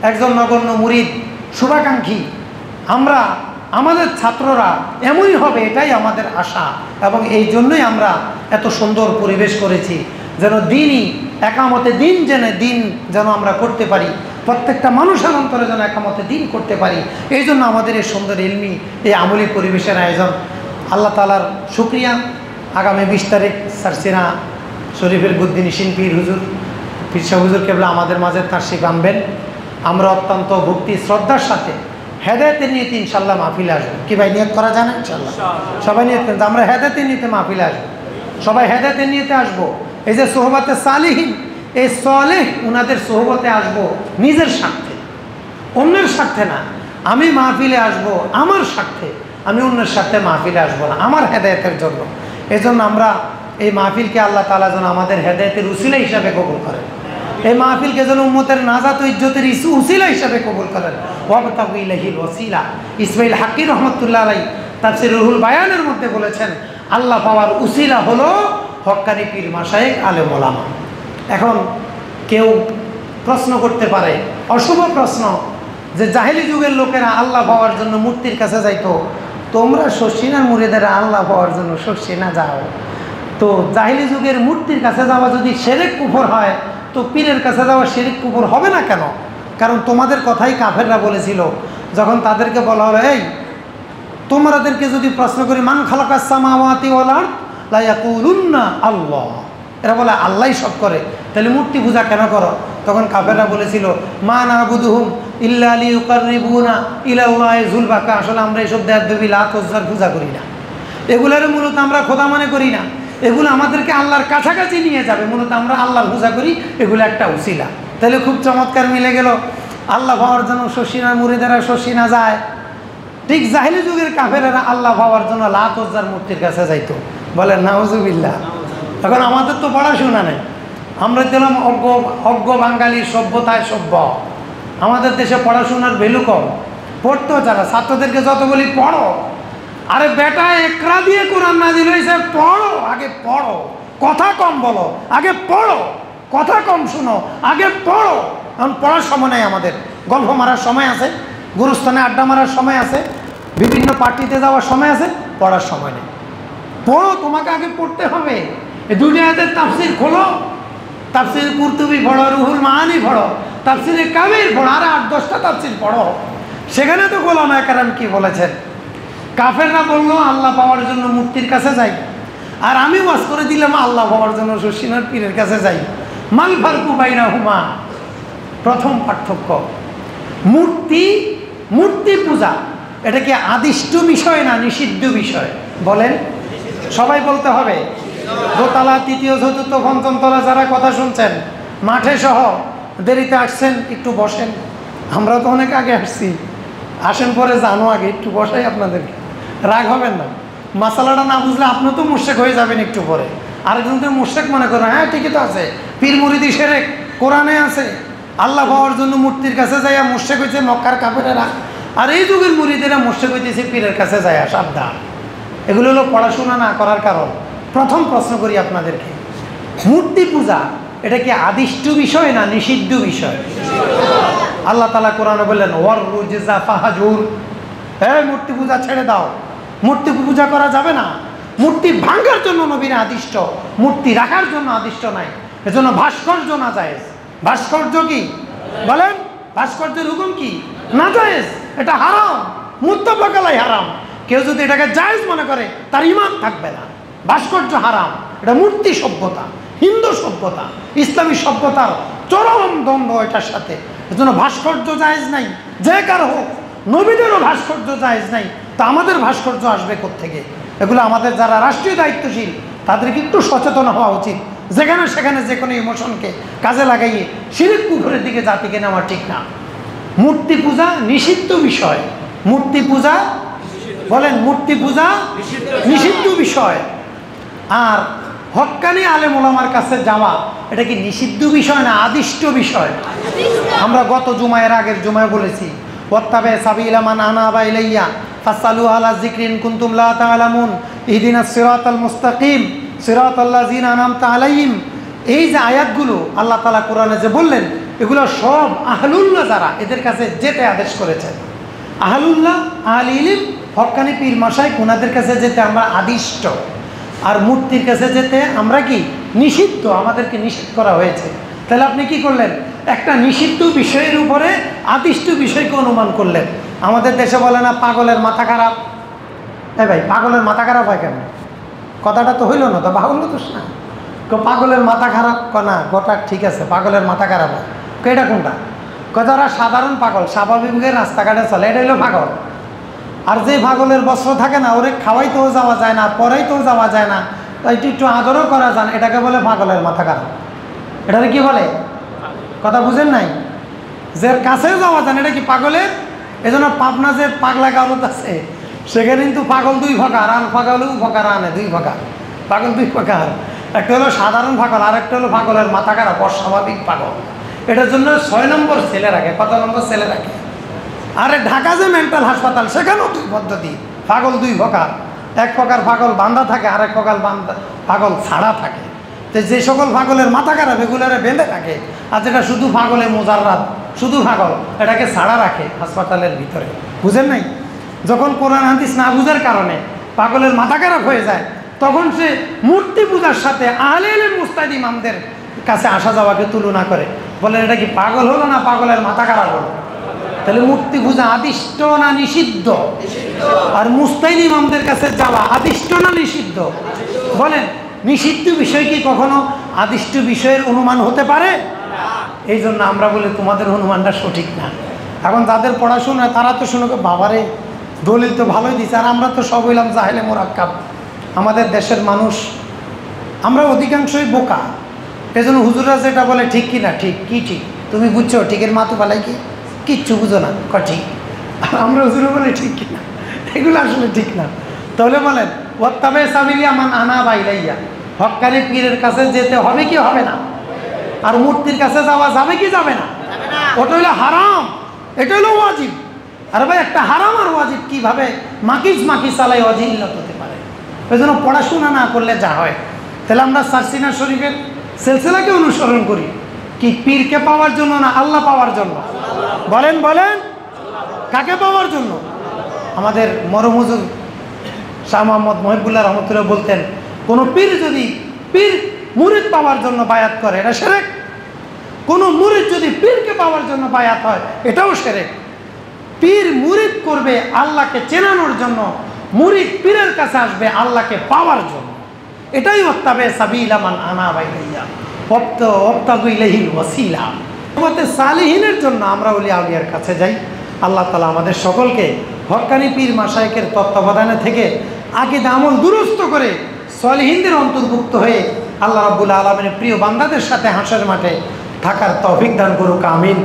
একজন নগণ্য মুরিদ, শুভাকাঙ্ক্ষী। আমরা আমাদের ছাত্ররা এমনই হবে, এটাই আমাদের আশা, এবং এই জন্যই আমরা এত সুন্দর পরিবেশ করেছি, যেন দিনই একামতে দিন যেন আমরা করতে পারি, প্রত্যেকটা মানুষের অন্তরে যেন একামতে দিন করতে পারি। এই জন্য আমাদের এই সুন্দর ইলমি, এই আমলি পরিবেশের আয়োজন। আল্লাহ তাআলার শুকরিয়া। আগামী 20 তারিখ সারসিনা শরীফের বুদ্দিনিশিন পীর হুজুর, পীর সাহেব হুজুর কেবলা আমাদের মাঝে তার শিখ আনবেন। আমরা অত্যন্ত ভক্তি শ্রদ্ধার সাথে হেদায়েতের নিয়ে ইনশাল্লাহ মাহফিলে আসবো। কি ভাই, নিয়ত করা যায় না? ইনশাল্লাহ সবাই নিয়ত করেন, আমরা হেদায়েতের নিতে মাহফিলে আসবো, সবাই হেদায়েতের নিতে আসবো। এই যে সোহবতে সালিহিন, এই সলেহ উনাদের সোহবতে আসবো নিজের স্বার্থে, অন্যের স্বার্থে না। আমি মাহফিলে আসবো আমার স্বার্থে, আমি অন্যের স্বার্থে মাহফিলে আসবো না, আমার হেদায়েতের জন্য। এই জন্য আমরা এই মাহফিলকে আল্লাহ তাআলা যেন আমাদের হেদায়েতের উসিলা হিসাবে কবুল করেন। এই মাহফিলকে যেন উম্মতের নাজাত ও ইজ্জতের উসিলা হিসাবে কবুল করেন। ওয়াবতাগু ইলাইহিল ওয়াসিলা। ইসমাইল হাক্কি রহমতুল্লাহ আলাইহি তাফসীর রুহুল বায়ানের মধ্যে বলেছেন, আল্লাহ পাওয়ার উসিলা হলো হক্কানি পীর মাশায়েখ আলেম ওলামা। এখন কেউ প্রশ্ন করতে পারে, অশুভ প্রশ্ন, যে জাহেলি যুগের লোকেরা আল্লাহ পাওয়ার জন্য মূর্তির কাছে যাইতো, তোমরা শর্ষিনার মুরিদেরা আল্লাহ পাওয়ার জন্য শর্ষিনা যাও, তো জাহেলি যুগের মূর্তির কাছে যাওয়া যদি শিরক কুফর হয়, তো পীরের কাছে যাওয়া শিরক কুফর হবে না কেন? কারণ তোমাদের কথাই কাফেররা বলেছিল, যখন তাদেরকে বলা হলো, এই তোমাদেরকে যদি প্রশ্ন করি, মান খালাকাস সামাওয়াতি ওয়াল আরদ লা ইয়াকুলুন্না আল্লাহ, এরা বলে আল্লাহই সব করে, তাহলে মূর্তি পূজা কেন করো? তখন কাফেররা বলেছিল, মা নাবুদুহুম ইল্লা লিয়ুকাররিবুনা ইলাল্লাহি যুলফা, আসলে আমরা এইসব দেবদেবী লাত ওজ্জার পূজা করি না, এগুলোর মূলত আমরা খোদা মনে করি না, এগুলো আমাদেরকে আল্লাহর কাছাকাছি নিয়ে যাবে, মূলত আমরা আল্লাহর পূজা করি, এগুলো একটা উসিলা। তাহলে খুব চমৎকার মিলে গেল, আল্লাহ পাওয়ার জন্য শর্ষিনা মুরিদেরা শর্ষিনা যায়, ঠিক জাহেলি যুগের কাফেরেরা আল্লাহ পাওয়ার জন্য লাত ওজ্জার মূর্তির কাছে যাইতো। বলেন নাউজুবিল্লাহ। এখন আমাদের তো পড়াশোনা নেই, আমরা দিলাম অজ্ঞ বাঙালি, সভ্যতায় সভ্য, আমাদের দেশে পড়াশোনার ভ্যালু কম। পড়তেও যারা ছাত্রদেরকে যত বলি পড়ো, আরে বেটা একরা দিয়ে কোরআন নাজিল হয়েছে, পড়ো, আগে পড়ো, কথা কম বলো, আগে পড়ো, কথা কম শুনো, আগে পড়ো। এখন পড়ার সময় নেই আমাদের, গল্প মারার সময় আছে, গুরুস্থানে আড্ডা মারার সময় আছে, বিভিন্ন পার্টিতে যাওয়ার সময় আছে, পড়ার সময় নেই। পড়ো, তোমাকে আগে পড়তে হবে। এই দুনিয়াদের তাফসির খোলো, তাফসির কুরতুবী পড়ো, রুহুল মাআনি পড়ো, তাফসিরে কাবির পড়ো, আরে 8-10টা তাফসির পড়ো। সেখানে তো ওলামায়ে কেরাম কি বলেছেন? কাফেররা বললো আল্লাহ পাওয়ার জন্য মূর্তির কাছে যাই, আর আমি ওয়াজ করে দিলাম আল্লাহ পাওয়ার জন্য শর্ষিনার পীরের কাছে যাই। মাল ফারকু বাইনাহুমা, প্রথম পার্থক্য, মূর্তি পূজা এটা কি আদিষ্ট বিষয় না নিষিদ্ধ বিষয়? বলেন, সবাই বলতে হবে। দোতলা, তৃতীয়, চতুর্থ, পঞ্চম তলা যারা কথা শুনছেন, মাঠে সহ দেরিতে আসছেন, একটু বসেন। আমরা তো অনেক আগে আসছি, আসেন পরে জানো, আগে একটু বসাই আপনাদেরকে, রাগ হবেন না। মাসালাটা না বুঝলে আপনি তো মুশরিক হয়ে যাবেন একটু পরে, আরেকজনকে মুশরিক মনে করেন। হ্যাঁ ঠিকই তো আছে, পীর মুরিদি শিরক কোরআনে আছে, আল্লাহ পাওয়ার জন্য মূর্তির কাছে যাইয়া মুশরিক হইছে মক্কার কাফেরেরা, আর এই যুগের মুরিদেরা মুশরিক হইতেছে পীরের কাছে যাইয়া। সাবধান, এগুলো হলো পড়াশোনা না করার কারণ। প্রথম প্রশ্ন করি আপনাদেরকে, মূর্তি পূজা এটা কি আদিষ্ট বিষয় না নিষিদ্ধ বিষয়? আল্লাহ তাআলা কোরআনে বললেন ওয়ার রুজা ফাহাজুর, এই মূর্তি পূজা ছেড়ে দাও, মূর্তি পূজা করা যাবে না। মূর্তি ভাঙার জন্য নবীর আদিষ্ট, মূর্তি রাখার জন্য আদিষ্ট নাই। এজন্য ভাস্কর্য না জায়েজ। ভাস্কর্য কি বলেন? ভাস্কর্যের হুকুম কি? না জায়েজ, এটা হারাম, মুত্তাফাকালাই হারাম। কেউ যদি এটাকে জায়েজ মনে করে তার ঈমান থাকবে না। ভাস্কর্য হারাম, এটা মূর্তি সভ্যতা, হিন্দু সভ্যতা, ইসলামী সভ্যতার চরম দ্বন্দ্ব এটার সাথে। এজন্য ভাস্কর্য জায়েজ নাই, যে কার হোক। নবীদেরও ভাস্কর্য জায়েজ নাই, তা আমাদের ভাস্কর্য আসবে কোত্থেকে? এগুলো আমাদের যারা রাষ্ট্রীয় দায়িত্বশীল তাদেরকে একটু সচেতন হওয়া উচিত। যেখানে সেখানে যে কোনো ইমোশনকে কাজে লাগাইয়ে শিরক কুফরের দিকে জাতিকে নেওয়া ঠিক না। মূর্তি পূজা নিষিদ্ধ বিষয়। মূর্তি পূজা বলেন, মূর্তি পূজা নিষিদ্ধ বিষয়। আর হক্কানি আলেম ওলামার কাছে যাওয়া এটা কি নিষিদ্ধ বিষয় না আদিষ্ট বিষয়? আমরা গত জুমায়ের আগের জুমায় বলেছি ওয়াত্তাবে সাবিলা মান আনাবা ইলাইয়া ফাসালু আলা যিকরিন কুনতুম লা তাআলামুন ইহদিনাস সিরাতাল মুস্তাকিম সিরাতাল্লাযিনা আনআমতা আলাইহিম। এই যে আয়াতগুলো আল্লাহ তাআলা কোরআনে যে বললেন, এগুলো সব আহলুল্লাহ যারা, এদের কাছে যেতে আদেশ করেছেন। আহলুল্লাহ, আহলে ইলম, হক্কানি পীর মাশায়েখ, ওনাদের কাছে যেতে আমরা আদিষ্ট। আর মূর্তির কাছে যেতে আমরা কি নিষিদ্ধ, আমাদেরকে নিষিদ্ধ করা হয়েছে। তাহলে আপনি কি করলেন? একটা নিষিদ্ধ বিষয়ের উপরে আদিষ্ট বিষয়কে অনুমান করলেন। আমাদের দেশে বলে না পাগলের মাথা খারাপ। ভাই, পাগলের মাথা খারাপ হয় কেন? কথাটা তো হইল না, তো বাহুল্য দোষ না। পাগলের মাথা খারাপ না, গোটা ঠিক আছে, পাগলের মাথা খারাপ হয়। এটা কোনটা? যারা সাধারণ পাগল, স্বাভাবিকের রাস্তাঘাটে চলে, এটা হইলো পাগল। আর যে পাগলের বস্ত্র থাকে না, ওরে খাওয়াইতেও যাওয়া যায় না, পড়াইতেও যাওয়া যায় না, একটু একটু আদরও করা যায় না, এটাকে বলে পাগলের মাথা খারাপ। এটাকে কি বলে? কথা বুঝেন নাই? যে কাছেও যাওয়া যায় না, এটা কি পাগলের? এই জন্য পাবনা যে পাগলা গাউত আছে, সেখানে কিন্তু পাগল দুই প্রকার, আর পাগলও প্রকার আনে দুই প্রকার, পাগল দুই প্রকার। একটা হলো সাধারণ পাগল, আর একটা হলো পাগলের মাথা খারাপ, অস্বাভাবিক পাগল। এটার জন্য 6 নম্বর ছেলে রাখে। কত নম্বর ছেলে রাখে? আরে ঢাকা যে মেন্টাল হাসপাতাল, সেখানেও দুই পদ্ধতি, পাগল দুই প্রকার। এক প্রকার পাগল বান্ধা থাকে, আর এক প্রকার পাগল ছাড়া থাকে। তো যে সকল পাগলের মাথা খারাপ এগুলোরে বেঁধে থাকে, আর যেটা শুধু পাগলে মোজাররাত, শুধু পাগল, এটাকে ছাড়া রাখে হাসপাতালের ভিতরে। বুঝেন নাই? যখন কোরআন হাদিস না বুঝার কারণে পাগলের মাথা খারাপ হয়ে যায়, তখন সে মূর্তি পূজার সাথে আহলে ইলম মুজতাহিদ ইমামদের কাছে আসা যাওয়াকে তুলনা করে, বলেন এটা কি পাগল হলো না পাগলের মাথা খারাপ হলো? তাহলে মূর্তি পূজা আদিষ্ট না নিষিদ্ধ? আর মুজতাহিদ ইমামদের কাছে যাওয়া আদিষ্ট না নিষিদ্ধ? বলেন, নিষিদ্ধ বিষয় কি কখনো আদিষ্ট বিষয়ের অনুমান হতে পারে? এই জন্য আমরা বলি তোমাদের অনুমানটা সঠিক না। এখন যাদের পড়াশোনা তারা তো শুনে বাবারে দলিল তো ভালোই দিচ্ছে, আর আমরা তো সব হইলাম জাহেলে মোরাক্কাব। আমাদের দেশের মানুষ আমরা অধিকাংশই বোকা। এই জন্য হুজুরা যেটা বলে ঠিক কি না, ঠিক কি ঠিক তুমি বুঝছো, ঠিকের মাতু পালাই কি কিচ্ছু বুঝো না, ঠিক। আর আমরা হুজুরা বলে ঠিক কি না, এগুলো আসলে ঠিক না। তাহলে বলেন ওয়াত্তাবে সাবিলিয়া মান আনাবা ইলাইয়া, হক্কানি পীরের কাছে যেতে হবে কি হবে না? আর মূর্তির কাছে যাওয়া যাবে কি যাবে না? ওটা হইলো হারাম, এটা হলো ওয়াজিব। আর ভাই একটা হারাম আর ওয়াজিব কিভাবে মাকিজ চালাই অজিল্লাত হতে পারে? ওই জন্য পড়াশোনা না করলে যা হয়। তাহলে আমরা সারসিনা শরীফের সিলসিলাকে অনুসরণ করি কি পীরকে পাওয়ার জন্য না আল্লাহ পাওয়ার জন্য? বলেন বলেন, কাকে পাওয়ার জন্য? আমাদের মরহুম হুজুর শাহ মোহাম্মদ মহিবুল্লাহ রহমতুল্লাহ বলতেন, কোনো পীর যদি পীর মুরিদ পাওয়ার জন্য বায়াত করে এটা শিরক, কোনো মুরিদ যদি পীরকে পাওয়ার জন্য বায়াত হয় এটাও শিরক। পীর মুরিদ করবে আল্লাহকে চেনানোর জন্য, মুরিদ পীরের কাছে আসবে আল্লাহকে পাওয়ার জন্য। এটাই ওয়াত্তাবে সাবিলা মান আনাবা ইলাইয়া ওয়াবতাগু ইলাইহিল ওয়াসিলা। আমাদের সালিহিনের জন্য আমরা ওলিয়া আউলিয়ার কাছে যাই। আল্লাহ তাআলা আমাদের সকলকে হক্কানি পীর মাশায়েখের তত্ত্বাবধানে থেকে আকীদা আমল দুরুস্ত করে সালিহিনদের অন্তর্ভুক্ত হয়ে আল্লাহ রাব্বুল আলামিনের প্রিয় বান্দাদের সাথে হাসরের মাঠে থাকার তৌফিক দান করুক, আমিন।